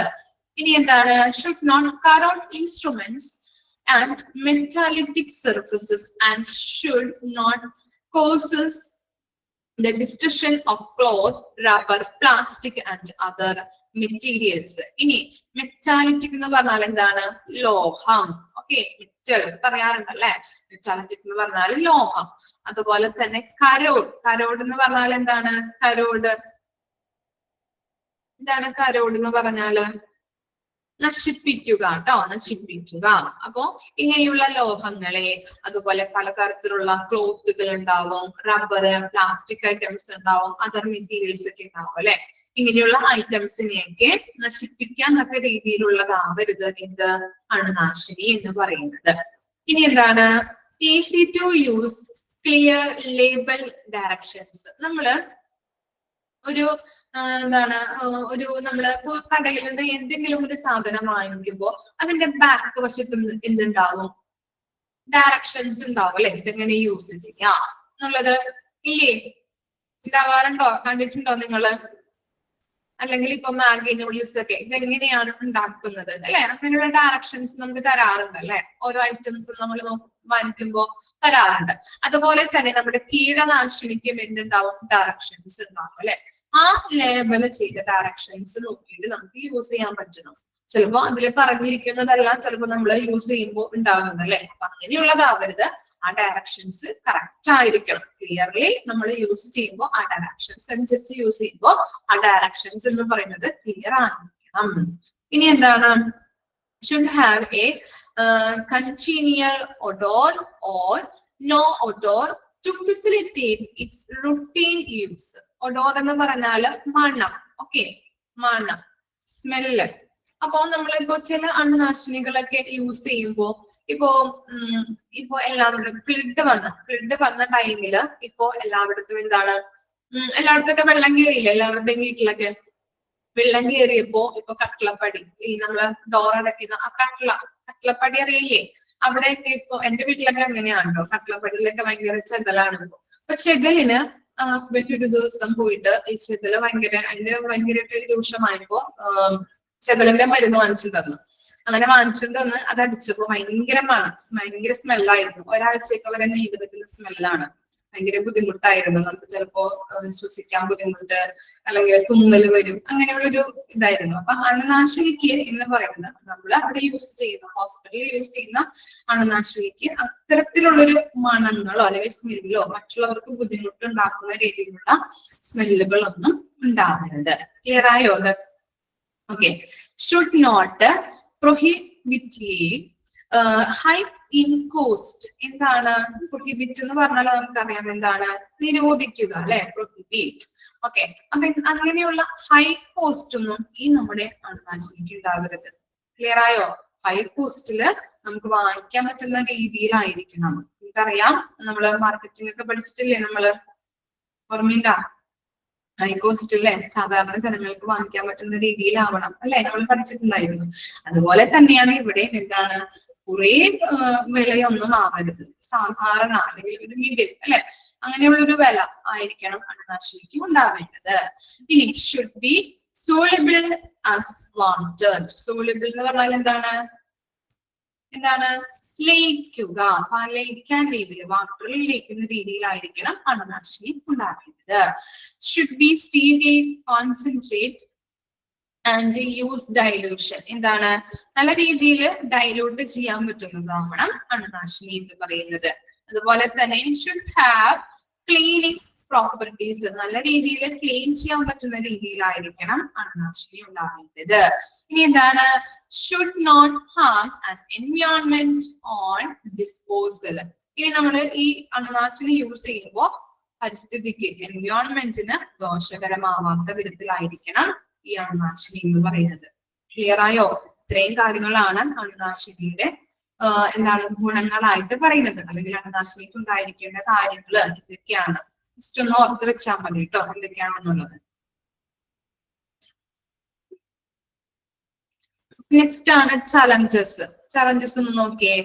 ഇനി എന്താണ്? Should not corrode instruments and metallic surfaces and should not causes the destruction of cloth, rubber, plastic and other materials. ഇനി മെറ്റാലിറ്റിക് എന്ന് പറഞ്ഞാൽ എന്താണ്? ലോഹം. ഓക്കെ, മെറ്റൽ പറയാറുണ്ടല്ലേ, മെറ്റാലിറ്റിക് എന്ന് പറഞ്ഞാൽ ലോഹം. അതുപോലെ തന്നെ കരോഡ്. കരോഡ് എന്ന് പറഞ്ഞാൽ എന്താണ്? കരോഡ് എന്താണ്? കരോഡ് എന്ന് പറഞ്ഞാല് നശിപ്പിക്കുക കേട്ടോ, നശിപ്പിക്കുക. അപ്പോ ഇങ്ങനെയുള്ള ലോഹങ്ങളെ, അതുപോലെ പലതരത്തിലുള്ള ക്ലോത്തുകൾ ഉണ്ടാവും, റബ്ബർ, പ്ലാസ്റ്റിക് ഐറ്റംസ് ഉണ്ടാവും, അതർ മെറ്റീരിയൽസ് ഒക്കെ ഉണ്ടാവും അല്ലെ. ഇങ്ങനെയുള്ള ഐറ്റംസിനെയൊക്കെ നശിപ്പിക്കാൻ തക്ക രീതിയിലുള്ളതാവരുത് എന്ത്? അണുനാശിനി എന്ന് പറയുന്നത്. ഇനി എന്താണ്? Easy to use, clear label directions. നമ്മള് ഒരു എന്താണ്, ഒരു നമ്മള് കടയിൽ നിന്ന് എന്തെങ്കിലും ഒരു സാധനം വാങ്ങിക്കുമ്പോ അതിന്റെ ബാക്ക് വശത്ത് എന്തുണ്ടാവും? ഡയറക്ഷൻസ് ഉണ്ടാവും അല്ലെ, ഇതെങ്ങനെ യൂസ് ചെയ്യാം എന്നുള്ളത് ഇല്ലേ, ഉണ്ടാവാറുണ്ടോ, കണ്ടിട്ടുണ്ടോ നിങ്ങള്? അല്ലെങ്കിൽ ഇപ്പൊ മാഗി നൂഡിൽസ് ഒക്കെ ഇതെങ്ങനെയാണ് ഉണ്ടാക്കുന്നത് അല്ലെ, അങ്ങനെയുള്ള ഡയറക്ഷൻസ് നമുക്ക് തരാറുണ്ട് അല്ലെ, ഓരോ ഐറ്റംസും നമ്മൾ വാങ്ങിക്കുമ്പോ തരാറുണ്ട്. അതുപോലെ തന്നെ നമ്മുടെ കീടനാശിനിക്കും എന്തുണ്ടാവും, ഡയറക്ഷൻസ് ഉണ്ടാവും അല്ലെ. ആ ലേബൽ ചെയ്ത ഡയറക്ഷൻസ് നോക്കിയിട്ട് നമുക്ക് യൂസ് ചെയ്യാൻ പറ്റണം. ചിലപ്പോ അതിൽ പറഞ്ഞിരിക്കുന്നതെല്ലാം ചിലപ്പോ നമ്മൾ യൂസ് ചെയ്യുമ്പോൾ ഉണ്ടാകുന്നത് അല്ലെ. അപ്പൊ അങ്ങനെയുള്ളതാവരുത്, ആ ഡയറക്ഷൻസ് കറക്റ്റ് ആയിരിക്കണം. ക്ലിയർലി നമ്മൾ യൂസ് ചെയ്യുമ്പോൾ ആ ഡയറക്ഷൻസ് അനുസരിച്ച് യൂസ് ചെയ്യുമ്പോൾ ആ ഡയറക്ഷൻസ് എന്ന് പറയുന്നത് ക്ലിയർ ആയിരിക്കണം. ഇനി എന്താണ്, should have a congenial odor or no odor to facilitate its routine use. odor എന്ന് പറഞ്ഞാല് മണം, ഓക്കെ, മണം, സ്മെല്ല്. അപ്പൊ നമ്മളിപ്പോ ചില അണുനാശിനികളൊക്കെ യൂസ് ചെയ്യുമ്പോ ഇപ്പൊ എല്ലാവരും ഫ്ലഡ് വന്ന ടൈമില് ഇപ്പൊ എല്ലായിടത്തും എന്താണ്, എല്ലായിടത്തൊക്കെ വെള്ളം കയറിയില്ല, എല്ലാവരുടെയും വീട്ടിലൊക്കെ വെള്ളം കയറിയപ്പോ ഇപ്പൊ കട്ട്ളപ്പടി, ഈ നമ്മള് ഡോർ അടയ്ക്കുന്ന ആ കട്ട്ളപ്പടി അറിയില്ലേ, അവിടെയൊക്കെ ഇപ്പൊ എന്റെ വീട്ടിലൊക്കെ അങ്ങനെയാണല്ലോ, കട്ട്ളപ്പടിയിലൊക്കെ ഭയങ്കര ചെതലാണ് ഇപ്പൊ. അപ്പൊ ചെതലിന് ഹസ്ബൻഡ് ഒരു ദിവസം പോയിട്ട് ഈ ചെതല് ഭയങ്കരമായിട്ട് രൂക്ഷമായപ്പോ ചെതലിന്റെ മരുന്ന് വാങ്ങിച്ചിട്ട് വന്നു. അങ്ങനെ വാങ്ങിച്ചിട്ട് വന്ന് അത് അടിച്ചപ്പോ ഭയങ്കര സ്മെല്ലായിരുന്നു. ഒരാഴ്ചയൊക്കെ വരെ നീണ്ടു നിൽക്കുന്ന സ്മെല്ലാണ്. ഭയങ്കര ബുദ്ധിമുട്ടായിരുന്നു. നമുക്ക് ചിലപ്പോ ശ്വസിക്കാൻ ബുദ്ധിമുട്ട്, അല്ലെങ്കിൽ തുമ്മല് വരും, അങ്ങനെയുള്ളൊരു ഇതായിരുന്നു. അപ്പൊ അണുനാശിനിക്ക് എന്ന് പറയുന്നത് നമ്മൾ അവിടെ യൂസ് ചെയ്യുന്ന, ഹോസ്പിറ്റലിൽ യൂസ് ചെയ്യുന്ന അണുനാശിനിക്ക് അത്തരത്തിലുള്ളൊരു മണങ്ങളോ അല്ലെങ്കിൽ സ്മെല്ലോ മറ്റുള്ളവർക്ക് ബുദ്ധിമുട്ടുണ്ടാക്കുന്ന രീതിയിലുള്ള സ്മെല്ലുകളൊന്നും ഉണ്ടാവരുത്. ക്ലിയർ ആയോ അത്? Okay. should not prohibitively high in cost. എന്താണ് പ്രൊഹിബിറ്റ് എന്ന് പറഞ്ഞാൽ നമുക്കറിയാം എന്താണ്, നിരോധിക്കുക അല്ലെ, പ്രൊഹിബിറ്റ്. ഓക്കെ, അപ്പൊ അങ്ങനെയുള്ള ഹൈ കോസ്റ്റ് ഒന്നും ഈ നമ്മുടെ അണുനാശിനിക്ക് ഉണ്ടാവരുത്. ക്ലിയർ ആയോ? ഹൈ കോസ്റ്റില് നമുക്ക് വാങ്ങിക്കാൻ പറ്റുന്ന രീതിയിലായിരിക്കണം. നമുക്കറിയാം, നമ്മള് മാർക്കറ്റിംഗ് ഒക്കെ പഠിച്ചിട്ടില്ലേ, നമ്മള് ഓർമ്മയുണ്ടാ? ഹൈ കോസ്റ്റ് അല്ലെ, സാധാരണ ജനങ്ങൾക്ക് വാങ്ങിക്കാൻ പറ്റുന്ന രീതിയിലാവണം അല്ലെ, നമ്മൾ പഠിച്ചിട്ടുണ്ടായിരുന്നു. അതുപോലെ തന്നെയാണ് ഇവിടെ എന്താണ്, കുറെ വിലയൊന്നും ആവരുത്, സാധാരണ അല്ലെങ്കിൽ ഒരു മിഡിൽ അല്ലെ, അങ്ങനെയുള്ളൊരു വില ആയിരിക്കണം അണുനാശിനിക്ക് ഉണ്ടാവേണ്ടത്. ഇനി should be soluble as water. soluble എന്ന് പറഞ്ഞാൽ എന്താണ് ലയിക്കുക, ലയിക്കാൻ രീതിയിൽ, വാട്ടറിൽ ലയിക്കുന്ന രീതിയിലായിരിക്കണം അണുനാശിനി ഉണ്ടാവേണ്ടത്. should be steady, concentrate and use dilution. എന്താണ്, നല്ല രീതിയിൽ ഡൈലൂട്ട് ചെയ്യാൻ പറ്റുന്നതാവണം അണുനാശിനി എന്ന് പറയുന്നത്. അതുപോലെ തന്നെ should have cleaning പ്രോപ്പർട്ടീസ്, നല്ല രീതിയിൽ ക്ലീൻ ചെയ്യാൻ പറ്റുന്ന രീതിയിലായിരിക്കണം അണുനാശിനി ഉണ്ടാവേണ്ടത്. ഇനി എന്താണ്, should not harm an environment on disposal. ഇനി നമ്മൾ ഈ അണുനാശിനി യൂസ് ചെയ്യുമ്പോൾ പരിസ്ഥിതിക്ക്, എൻവയോൺമെന്റിന് ദോഷകരമാവാത്ത വിധത്തിലായിരിക്കണം ഈ അണുനാശിനി എന്ന് പറയുന്നത്. ക്ലിയർ ആയോ? ഇത്രയും കാര്യങ്ങളാണ് അണുനാശിനിയുടെ ഗുണങ്ങളായിട്ട് പറയുന്നത്, അല്ലെങ്കിൽ അണുനാശിനിക്ക് ഉണ്ടായിരിക്കേണ്ട കാര്യങ്ങൾ ഇതൊക്കെയാണ്. ജസ്റ്റ് ഒന്ന് ഓർത്ത് വെച്ചാൽ മതി കേട്ടോ, എന്തൊക്കെയാണെന്നുള്ളത്. നെക്സ്റ്റ് ആണ് ചലഞ്ചസ് ഒന്ന് നോക്കിയേ.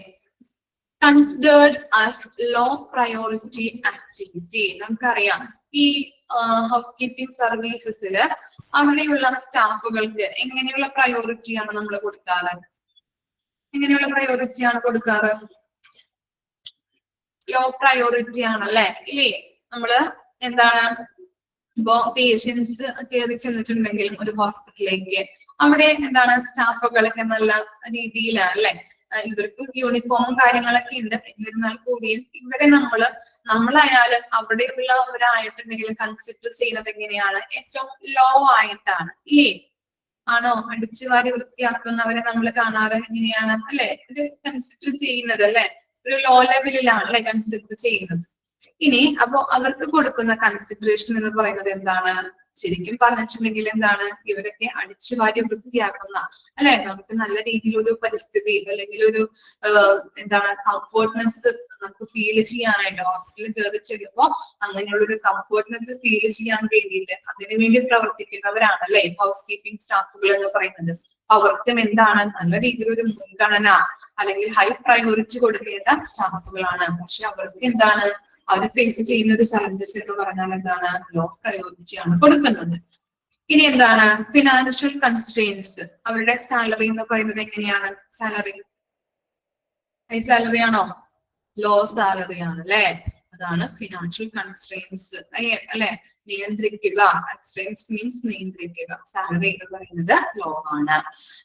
Considered as low priority activity. നമുക്കറിയാം ഈ ഹൗസ് കീപ്പിംഗ് സർവീസസിൽ അവിടെയുള്ള സ്റ്റാഫുകൾക്ക് എങ്ങനെയുള്ള പ്രയോറിറ്റിയാണ് നമ്മൾ കൊടുക്കാറ്? ലോ പ്രയോറിറ്റി ആണല്ലേ, ഇല്ലേ? നമ്മള് ഇപ്പോ പേഷ്യൻസ് കയറി ചെന്നിട്ടുണ്ടെങ്കിലും ഒരു ഹോസ്പിറ്റലിലേക്ക്, അവിടെ സ്റ്റാഫുകളൊക്കെ നല്ല രീതിയിലാണ് അല്ലെ, ഇവർക്കും യൂണിഫോമും കാര്യങ്ങളൊക്കെ ഉണ്ട്. എന്നിരുന്നാൽ കൂടിയും ഇവരെ നമ്മളായാലും അവിടെയുള്ളവരായിട്ടുണ്ടെങ്കിലും കൺസിഡർ ചെയ്യുന്നത് എങ്ങനെയാണ്? ഏറ്റവും ലോ ആയിട്ടാണ്, ഇല്ലേ? ആണോ? അടിച്ചു വാരി വൃത്തിയാക്കുന്നവരെ നമ്മൾ കാണാറ് എങ്ങനെയാണ് അല്ലെ? ഇത് കൺസിഡർ ചെയ്യുന്നത് അല്ലെ, ഒരു ലോ ലെവലിലാണ് അല്ലെ കൺസിഡർ ചെയ്യുന്നത്. ഇനി അപ്പോ അവർക്ക് കൊടുക്കുന്ന കൺസിഡറേഷൻ എന്ന് പറയുന്നത് എന്താണ്? ശരിക്കും പറഞ്ഞിട്ടുണ്ടെങ്കിൽ എന്താണ്, ഇവരൊക്കെ അടിച്ചുവാരി വൃത്തിയാക്കുന്ന, അല്ലെ, നമുക്ക് നല്ല രീതിയിൽ ഒരു പരിസ്ഥിതി അല്ലെങ്കിൽ ഒരു എന്താണ് കംഫർട്ട്നെസ് നമുക്ക് ഫീൽ ചെയ്യാനായിട്ട് ഹോസ്പിറ്റലിൽ കയറി ചെല്ലുമ്പോൾ അങ്ങനെയുള്ള ഒരു കംഫർട്ട്നെസ് ഫീൽ ചെയ്യാൻ വേണ്ടിയിട്ട് അതിനുവേണ്ടി പ്രവർത്തിക്കുന്നവരാണല്ലേ ഹൗസ് കീപ്പിംഗ് സ്റ്റാഫുകൾ എന്ന് പറയുന്നത്. അവർക്കും എന്താണ് നല്ല രീതിയിൽ ഒരു മുൻഗണന അല്ലെങ്കിൽ ഹൈ പ്രയോറിറ്റി കൊടുക്കേണ്ട സ്റ്റാഫുകളാണ്. പക്ഷെ അവർക്ക് എന്താണ്, അവർ ഫേസ് ചെയ്യുന്ന ഒരു ചലഞ്ചസ് എന്ന് പറഞ്ഞാൽ എന്താണ്, ലോ പ്രയോറിറ്റി ആണ് കൊടുക്കുന്നത്. ഇനി എന്താണ് ഫിനാൻഷ്യൽ കൺസ്ട്രെയിൻസ്. അവരുടെ സാലറി എന്ന് പറയുന്നത് എങ്ങനെയാണ്? സാലറി ഹൈ സാലറി ആണോ? ലോ സാലറി ആണ് അല്ലെ. അതാണ് ഫിനാൻഷ്യൽ കൺസ്ട്രെയിൻസ് അല്ലെ, നിയന്ത്രിക്കുക. കൺസ്ട്രെയിൻസ് മീൻസ് നിയന്ത്രിക്കുക. സാലറി എന്ന് പറയുന്നത് ലോ ആണ്.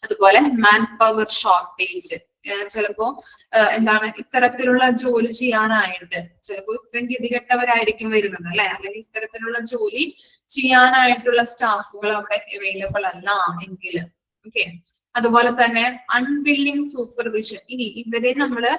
അതുപോലെ മാൻ പവർ ഷോർട്ടേജ്. ചിലപ്പോ എന്താണ് ഇത്തരത്തിലുള്ള ജോലി ചെയ്യാനായിട്ട് ചിലപ്പോ ഇത്രയും ഗതികെട്ടവരായിരിക്കും വരുന്നത് അല്ലെ, അല്ലെങ്കിൽ ഇത്തരത്തിലുള്ള ജോലി ചെയ്യാനായിട്ടുള്ള സ്റ്റാഫുകൾ അവിടെ അവൈലബിൾ അല്ല എങ്കിൽ. ഓക്കെ, അതുപോലെ തന്നെ അൺവില്ലിംഗ് സൂപ്പർവിഷൻ. ഇനി ഇവരെ നമ്മള്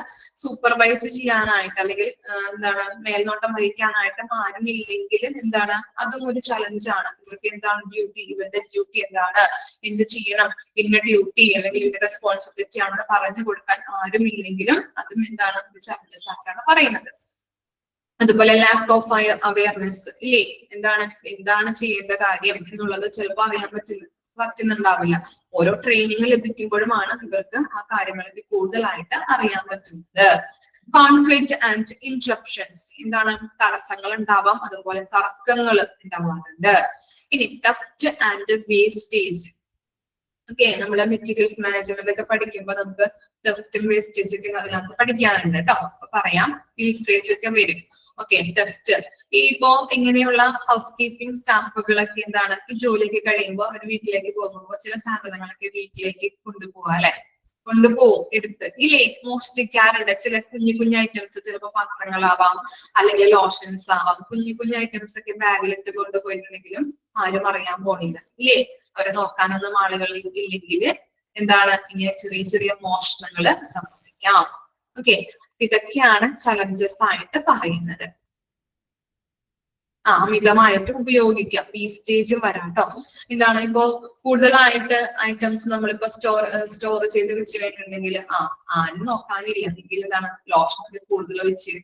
സൂപ്പർവൈസ് ചെയ്യാനായിട്ട് അല്ലെങ്കിൽ എന്താണ് മേൽനോട്ടം വഹിക്കാനായിട്ട് ആരുമില്ലെങ്കിൽ എന്താണ്, അതും ഒരു ചലഞ്ചാണ്. ഇവർക്ക് എന്താണ് ഡ്യൂട്ടി, ഇവരുടെ ഡ്യൂട്ടി എന്താണ്, എന്ത് ചെയ്യണം, ഇന്ന ഡ്യൂട്ടി അല്ലെങ്കിൽ ഇതിന്റെ റെസ്പോൺസിബിലിറ്റി ആണെന്ന് പറഞ്ഞു കൊടുക്കാൻ ആരുമില്ലെങ്കിലും അതും എന്താണ് ഒരു ചലഞ്ചസ് ആയിട്ടാണ് പറയുന്നത്. അതുപോലെ ലാക്ക് ഓഫ് അവയർനെസ് ഇല്ലേ, എന്താണ് ചെയ്യേണ്ട കാര്യം എന്നുള്ളത് ചിലപ്പോൾ അറിയാൻ പറ്റുന്നുണ്ടാവില്ല. ഓരോ ട്രെയിനിങ് ലഭിക്കുമ്പോഴുമാണ് ഇവർക്ക് ആ കാര്യങ്ങളൊക്കെ കൂടുതലായിട്ട് അറിയാൻ പറ്റുന്നത്. Conflict and interruptions. എന്താണ്, തടസ്സങ്ങൾ ഉണ്ടാവാം, അതുപോലെ തർക്കങ്ങൾ ഉണ്ടാവാറുണ്ട്. ഇനി തെഫ്റ്റ് ആൻഡ് വേസ്റ്റേജ്. ഓക്കെ, നമ്മള് മെറ്റീരിയൽസ് മാനേജ്മെന്റ് ഒക്കെ പഠിക്കുമ്പോൾ നമുക്ക് തെഫ്റ്റും വേസ്റ്റേജ് ഒക്കെ അതിനകത്ത് പഠിക്കാറുണ്ട് കേട്ടോ. അപ്പൊ പറയാം, ലീഫേജ് ഒക്കെ വരും. Okay, theft. ഇപ്പോ ഇങ്ങനെയുള്ള ഹൗസ് കീപ്പിംഗ് സ്റ്റാഫുകളൊക്കെ എന്താണ്, ഈ ജോലിയൊക്കെ കഴിയുമ്പോൾ അവർ വീട്ടിലേക്ക് പോകുമ്പോൾ ചില സാധനങ്ങളൊക്കെ വീട്ടിലേക്ക് കൊണ്ടുപോവാ അല്ലെ, കൊണ്ടുപോകും എടുത്ത് ഇല്ലേ, മോഷ്ടിക്കാറുണ്ട്. ചില കുഞ്ഞു ഐറ്റംസ്, ചിലപ്പോൾ പാത്രങ്ങളാവാം അല്ലെങ്കിൽ ലോഷൻസ് ആവാം. കുഞ്ഞു ഐറ്റംസ് ഒക്കെ ബാഗിലിട്ട് കൊണ്ടുപോയിട്ടുണ്ടെങ്കിലും ആരും അറിയാൻ പോണില്ല ഇല്ലേ, അവരെ നോക്കാനൊന്നും ആളുകൾ ഇല്ലെങ്കിൽ എന്താണ് ഇങ്ങനെ ചെറിയ മോഷണങ്ങള് സംഭവിക്കാം. ഓക്കെ, ഇതൊക്കെയാണ് ചലഞ്ചസ് ആയിട്ട് പറയുന്നത്. അമിതമായിട്ട് ഉപയോഗിക്കാം, വേസ്റ്റേജും വരാം കേട്ടോ. എന്താണ് ഇപ്പോ കൂടുതലായിട്ട് ഐറ്റംസ് നമ്മളിപ്പോ സ്റ്റോർ ചെയ്ത് വെച്ച് കഴിഞ്ഞിട്ടുണ്ടെങ്കിൽ ആരും നോക്കാനില്ല എങ്കിൽ എന്താണ് ലോഷനൊക്കെ കൂടുതൽ വെച്ച്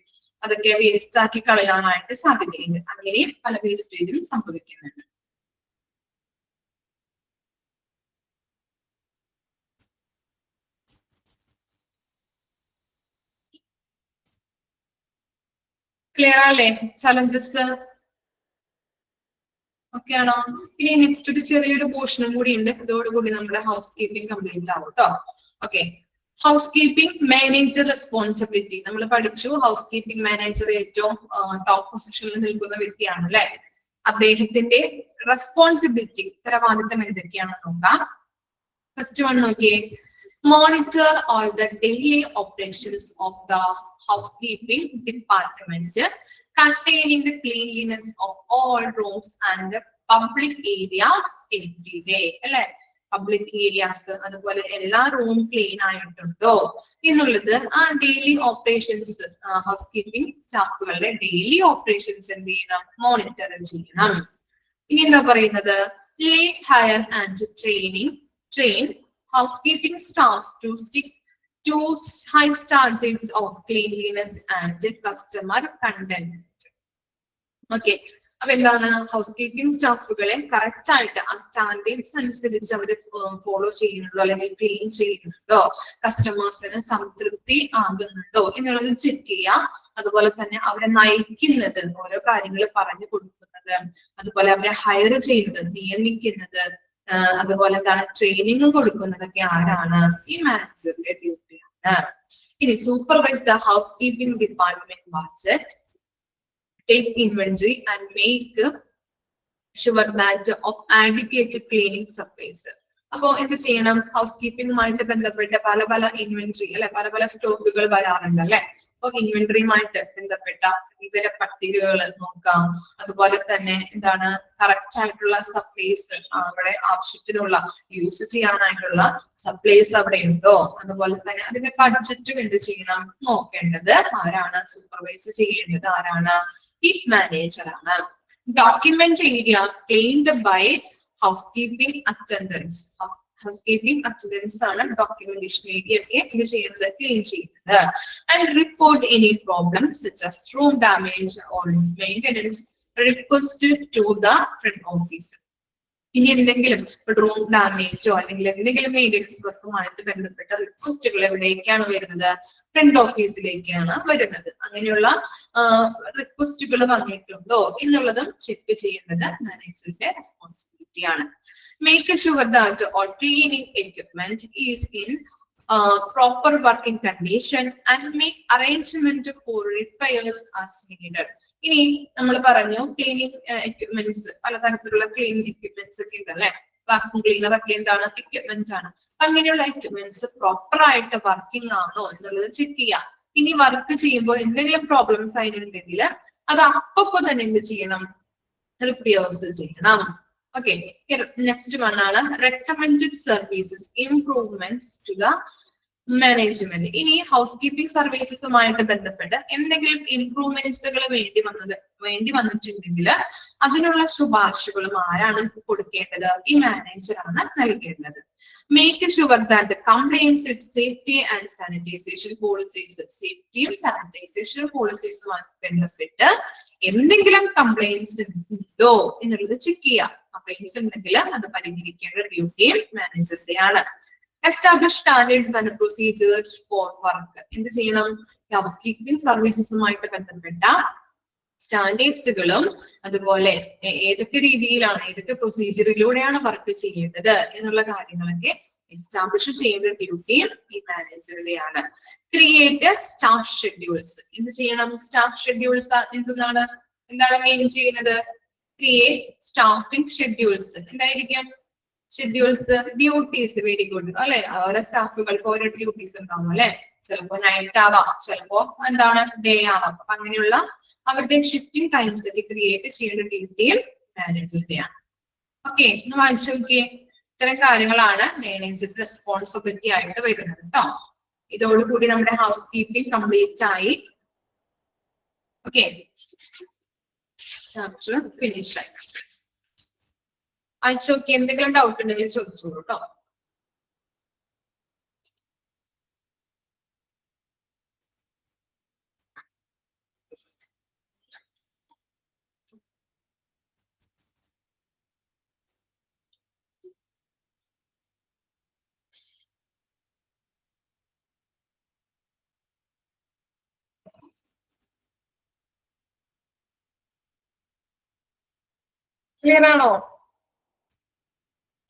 അതൊക്കെ വേസ്റ്റ് ആക്കി കളയാനായിട്ട് സാധ്യതയുണ്ട്. അങ്ങനെ പല വേസ്റ്റേജും സംഭവിക്കുന്നുണ്ട്. ക്ലിയർ അല്ലേ ചലഞ്ചസ്? ഓക്കെ ആണോ? ഇനി നെക്സ്റ്റ് ഒരു ചെറിയൊരു പോർഷനും കൂടി ഉണ്ട്. ഇതോടുകൂടി നമ്മുടെ ഹൗസ് കീപ്പിംഗ് കംപ്ലീറ്റ് ആവും കേട്ടോ. Okay, house keeping manager responsibility. നമ്മൾ പഠിച്ചു ഹൗസ് കീപ്പിംഗ് മാനേജർ ഏറ്റവും ടോപ്പ് പൊസിഷനിൽ നിൽക്കുന്ന വ്യക്തിയാണ് അല്ലെ. അദ്ദേഹത്തിന്റെ റെസ്പോൺസിബിലിറ്റി, ഉത്തരവാദിത്തം എന്തൊക്കെയാണെന്ന് നോക്കാം. ഫസ്റ്റ് വൺ നോക്കിയേ, monitor all the daily operations of the housekeeping department containing the cleanliness of all rooms and public areas every day. അല്ലെ, പബ്ലിക് ഏരിയാസ് അതുപോലെ എല്ലാ റൂം ക്ലീൻ ആയിട്ടുണ്ടോ എന്നുള്ളത് ആ ഡെയിലി ഓപ്പറേഷൻസ് ഹൗസ് കീപ്പിംഗ് സ്റ്റാഫുകളുടെ ഡെയിലി ഓപ്പറേഷൻസ് എന്ത് ചെയ്യണം, മോണിറ്റർ ചെയ്യണം. ഇനി എന്താ പറയുന്നത്, hire and train housekeeping staffs to stick to high standards of cleanliness and customer content. Okay, അപ്പൊ എന്താണ് ഹൗസ് കീപ്പിംഗ് സ്റ്റാഫുകളെ കറക്റ്റ് ആയിട്ട് ആ സ്റ്റാൻഡേർഡ്സ് അനുസരിച്ച് അവർ ഫോളോ ചെയ്യുന്നുണ്ടോ അല്ലെങ്കിൽ ക്ലീൻ ചെയ്യുന്നുണ്ടോ, കസ്റ്റമേഴ്സിന് സംതൃപ്തി ആകുന്നുണ്ടോ എന്നുള്ളത് ചെക്ക് ചെയ്യാം. അതുപോലെ തന്നെ അവരെ നയിക്കുന്നത്, ഓരോ കാര്യങ്ങൾ പറഞ്ഞു കൊടുക്കുന്നത്, അതുപോലെ അവരെ ഹയർ ചെയ്യുന്നത്, നിയമിക്കുന്നത്, അതുപോലെ എന്താണ് ട്രെയിനിങ് കൊടുക്കുന്നതൊക്കെ ആരാണ്, ഈ മാനേജറിന്റെ ഡ്യൂട്ടിയാണ്. ഇനി supervise the house keeping department budget, take inventory and make sure that of adequate cleaning supplies. അപ്പോ എന്ത് ചെയ്യണം, ഹൗസ് കീപ്പിംഗുമായിട്ട് ബന്ധപ്പെട്ട പല ഇൻവെന്ററി അല്ലെ, പല സ്റ്റോക്കുകൾ വരാറുണ്ട് അല്ലെ. അപ്പൊ ഇൻവെന്ററിയുമായിട്ട് ബന്ധപ്പെട്ട വിവര പട്ടികകൾ നോക്കാം. അതുപോലെ തന്നെ എന്താണ് കറക്റ്റ് ആയിട്ടുള്ള സപ്ലൈസ്, അവിടെ ആവശ്യത്തിനുള്ള യൂസ് ചെയ്യാനായിട്ടുള്ള സപ്ലൈസ് അവിടെ ഉണ്ടോ, അതുപോലെ തന്നെ അതിന്റെ ബഡ്ജറ്റും എന്ത് ചെയ്യണം, നോക്കേണ്ടത് ആരാണ്, സൂപ്പർവൈസ് ചെയ്യേണ്ടത് ആരാണ്, ഈ മാനേജർ ആണ്. Document area cleaned by housekeeping attendants. Housekeeping attendants ആണ് documentation area ഒക്കെ ഇത് ചെയ്യുന്നത്, ക്ലീൻ ചെയ്യുന്നത്. And report any problems such as room damage or maintenance requested to the front office. ഇനി എന്തെങ്കിലും റൂം ഡാമേജോ അല്ലെങ്കിൽ എന്തെങ്കിലും മെയിൻ്റെനൻസ് വർക്കുമായിട്ട് ബന്ധപ്പെട്ട റിക്വസ്റ്റുകൾ എവിടേക്കാണ് വരുന്നത്? ഫ്രണ്ട് ഓഫീസിലേക്കാണ് വരുന്നത്. അങ്ങനെയുള്ള റിക്വസ്റ്റുകൾ വന്നിട്ടുണ്ടോ എന്നുള്ളതും ചെക്ക് ചെയ്യേണ്ടത് മാനേജറിന്റെ റെസ്പോൺസിബിലിറ്റി ആണ്. Make sure that all cleaning equipment is in proper working condition and make arrangement for repairs as needed. ഇനി നമ്മൾ പറഞ്ഞു ക്ലീനിങ് എക്യുപ്മെന്റ്സ്, പലതരത്തിലുള്ള ക്ലീനിങ് എക്യുപ്മെന്റ്സ് ഒക്കെ ഉണ്ടല്ലേ. വാക്യൂം ക്ലീനർ ഒക്കെ എന്താണ്? എക്യുപ്മെന്റ് ആണ്. അങ്ങനെയുള്ള എക്യുപ്മെന്റ്സ് പ്രോപ്പർ ആയിട്ട് വർക്കിംഗ് ആണോ എന്നുള്ളത് ചെക്ക് ചെയ്യാം. ഇനി വർക്ക് ചെയ്യുമ്പോൾ എന്തെങ്കിലും പ്രോബ്ലംസ് ആയിട്ടുണ്ടെങ്കിൽ അത് അപ്പൊ തന്നെ എന്ത് ചെയ്യണം? റിപ്പയേഴ്സ് ചെയ്യണം. Okay, here next one ആണ് recommended services improvements to the management. ഇനി ഹൗസ്കീപ്പിംഗ് സർവീസസുമായിട്ട് ബന്ധപ്പെട്ട് എന്തെങ്കിലും ഇംപ്രൂവ്മെന്റ്സുകൾ വേണ്ടി വന്നിട്ടുണ്ടെങ്കിൽ അതിനുള്ള ശുപാർശകളും ആരാണ് കൊടുക്കേണ്ടത്? ഈ മാനേജറാണ് നൽകേണ്ടത്. Make sure that the complaints with safety and sanitisation policies, സേഫ്റ്റിയും സാനിറ്റൈസേഷൻ പോളിസീസുമായി ബന്ധപ്പെട്ട് എന്തെങ്കിലും കംപ്ലൈന്റ്സ് ഉണ്ടോ എന്നുള്ളത് ചെക്ക് ചെയ്യാം. കംപ്ലൈന്റ്സ് ഉണ്ടെങ്കിൽ അത് പരിഹരിക്കേണ്ട ഡ്യൂട്ടി മാനേജറുടെയാണ്. Establish standards and procedures for work. എന്ത് ചെയ്യണം? ഹൗസ്കീപ്പിംഗ് സർവീസസുമായിട്ട് ബന്ധപ്പെട്ട സ്റ്റാൻഡേർഡ്സുകളും അതുപോലെ ഏതൊക്കെ രീതിയിലാണ്, ഏതൊക്കെ പ്രൊസീജിയറിലൂടെയാണ് വർക്ക് ചെയ്യേണ്ടത് എന്നുള്ള കാര്യങ്ങളൊക്കെ എസ്റ്റാബ്ലിഷ് ചെയ്യേണ്ട ഡ്യൂട്ടി ഈ മാനേജറുടെയാണ്. Create staff schedules. എന്ത് ചെയ്യണം? സ്റ്റാഫ് ഷെഡ്യൂൾസ് എന്താണ് മെയിൻ ചെയ്യുന്നത്? Create staffing schedules. എന്തായിരിക്കും ഷെഡ്യൂൾസ്? ഡ്യൂട്ടീസ്. വെരി ഗുഡ് അല്ലെ. ഓരോ സ്റ്റാഫുകൾക്ക് ഓരോ ഡ്യൂട്ടീസ് ഉണ്ടാവും അല്ലെ. ചിലപ്പോ നൈറ്റ് ആവാം, ചിലപ്പോ എന്താണ് ഡേ ആവാം. അപ്പൊ അങ്ങനെയുള്ള അവരുടെ ഷിഫ്റ്റിംഗ് ടൈംസ് ഒക്കെ ക്രിയേറ്റ് ചെയ്യേണ്ട ഡ്യൂട്ടിയും മാനേജറുടെയാണ്. ഓക്കെ, ഒന്ന് വായിച്ചു നോക്കിയേ. ഇത്തരം കാര്യങ്ങളാണ് മാനേജർ റെസ്പോൺസിബിലിറ്റി ആയിട്ട് വരുന്നത് കേട്ടോ. ഇതോടുകൂടി നമ്മുടെ ഹൗസ് കീപ്പിംഗ് കംപ്ലീറ്റ് ആയി. ഓക്കെ, ചാപ്റ്റർ ഫിനിഷ് ആയി. വായിച്ചു നോക്കി. എന്തെങ്കിലും ഡൗട്ട് ഉണ്ടെങ്കിൽ ചോദിച്ചോളൂ കേട്ടോ. ക്ലിയർ ആണോ?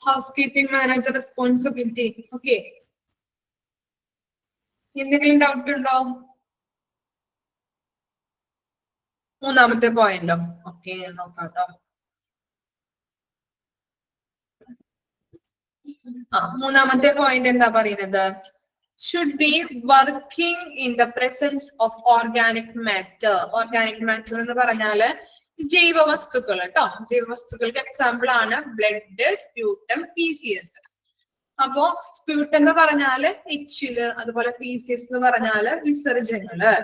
House keeping manager responsibility. Okay, എന്തെങ്കിലും ഡൗട്ട് ഉണ്ടോ? മൂന്നാമത്തെ പോയിന്റോ? ഓക്കെ, നോക്കാട്ടോ. മൂന്നാമത്തെ പോയിന്റ് എന്താ പറയുന്നത്? should be working in the presence of organic matter. Organic matter എന്ന് പറഞ്ഞാല് ജൈവവസ്തുക്കൾ കേട്ടോ. ജൈവവസ്തുക്കൾക്ക് എക്സാമ്പിൾ ആണ് ബ്ലഡ്, സ്പ്യൂട്ടം, ഫീസിയസ്. അപ്പോ സ്പ്യൂട്ടം എന്ന് പറഞ്ഞാല് എച്ചില്, അതുപോലെ ഫീസിയസ് എന്ന് പറഞ്ഞാല് വിസർജനങ്ങള്.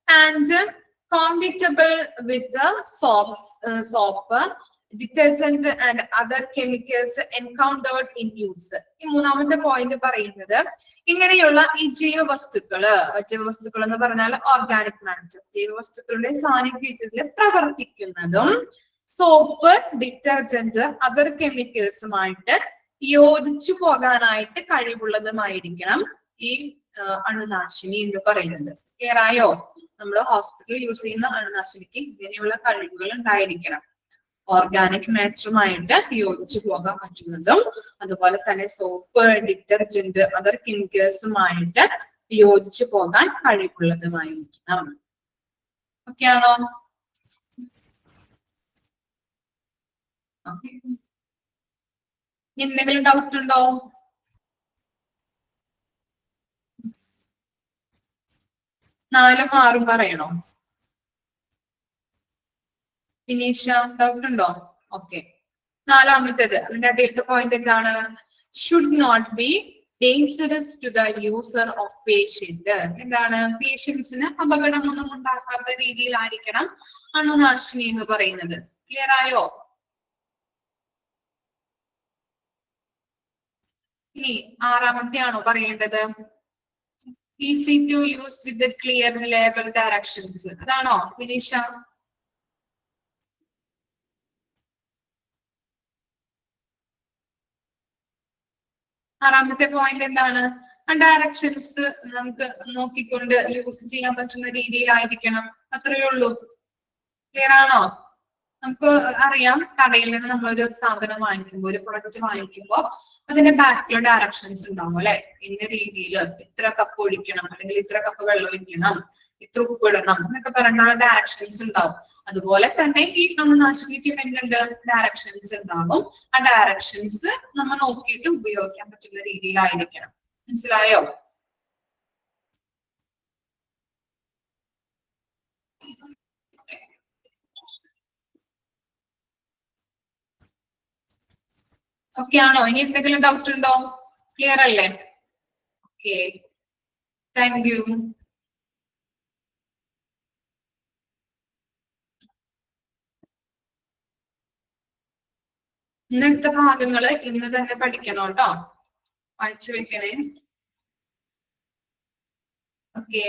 And compatible with soap, detergent and other chemicals encountered in use. ഈ മൂന്നാമത്തെ പോയിന്റ് പറയുന്നത് ഇങ്ങനെയുള്ള ഈ ജൈവവസ്തുക്കൾ എന്ന് പറഞ്ഞാൽ ഓർഗാനിക് മാറ്റർ, ജൈവവസ്തുക്കളുടെ സാന്നിധ്യത്തിൽ പ്രവർത്തിക്കുന്നതും സോപ്പ്, ഡിറ്റർജന്റ്, അതർ കെമിക്കൽസുമായിട്ട് യോജിച്ചു പോകാനായിട്ട് കഴിവുള്ളതുമായിരിക്കണം ഈ അണുനാശിനി എന്ന് പറയുന്നത്. ക്ലിയർ ആയോ? നമ്മൾ ഹോസ്പിറ്റലിൽ യൂസ് ചെയ്യുന്ന അണുനാശിനിക്ക് ഇങ്ങനെയുള്ള കഴിവുകൾ ഉണ്ടായിരിക്കണം. ഓർഗാനിക് മാറ്ററുമായിട്ട് യോജിച്ചു പോകാൻ പറ്റുന്നതും അതുപോലെ തന്നെ സോപ്പ്, ഡിറ്റർജന്റ്, അതർ കെമിക്കൽസുമായിട്ട് യോജിച്ചു പോകാൻ കഴിവുള്ളതുമായിരിക്കണം. ഓക്കെ ആണോ? എന്തെങ്കിലും ഡൗട്ട് ഉണ്ടോ? നാലും ആറും പറയണോ? ഫിനിഷ, ഡൗട്ട് ഉണ്ടോ? ഓക്കെ, നാലാമത്തേത് അതിന്റെ അടുത്ത പോയിന്റ് എന്താണ്? Should not be dangerous to the user of patient. എന്താണ്? പേഷ്യൻസിന് അപകടമൊന്നും ഉണ്ടാക്കാത്ത രീതിയിലായിരിക്കണം അണുനാശിനി എന്ന് പറയുന്നത്. ക്ലിയർ ആയോ? ഇനി ആറാമത്തെ ആണോ പറയേണ്ടത്? Easy to use with clear label directions. അതാണോ വിനീഷ? ആറാമത്തെ പോയിന്റ് എന്താണ്? ആ ഡയറക്ഷൻസ് നമുക്ക് നോക്കിക്കൊണ്ട് യൂസ് ചെയ്യാൻ പറ്റുന്ന രീതിയിലായിരിക്കണം. അത്രയേ ഉള്ളൂ. ക്ലിയർ ആണോ? നമുക്ക് അറിയാം, കടയിൽ നിന്ന് നമ്മളൊരു സാധനം വാങ്ങിക്കുമ്പോൾ, ഒരു പ്രൊഡക്റ്റ് വാങ്ങിക്കുമ്പോൾ അതിന്റെ ബാക്കിലെ ഡയറക്ഷൻസ് ഉണ്ടാവും അല്ലെ. ഇന്ന രീതിയിൽ ഇത്ര കപ്പ് ഒഴിക്കണം, അല്ലെങ്കിൽ ഇത്ര കപ്പ് വെള്ളം ഒഴിക്കണം, ഇത്ര ഉപ്പ് ഇടണം എന്നൊക്കെ പറഞ്ഞ ഡയറക്ഷൻസ് ഉണ്ടാവും. അതുപോലെ തന്നെ ഈ അണുനാശിനിക്കും എന്തുണ്ട്? ഡയറക്ഷൻസ് ഉണ്ടാവും. ആ ഡയറക്ഷൻസ് നമ്മൾ നോക്കിയിട്ട് ഉപയോഗിക്കാൻ പറ്റുന്ന രീതിയിലായിരിക്കണം. മനസ്സിലായോ? ഓക്കെ ആണോ? ഇനി എന്തെങ്കിലും ഡൗട്ട് ഉണ്ടോ? ക്ലിയർ അല്ലേ? Okay, thank you. ഇന്നത്തെ ഭാഗങ്ങള് ഇന്ന് തന്നെ പഠിക്കണം കേട്ടോ. വായിച്ചു വെക്കണേ. ഓക്കെ.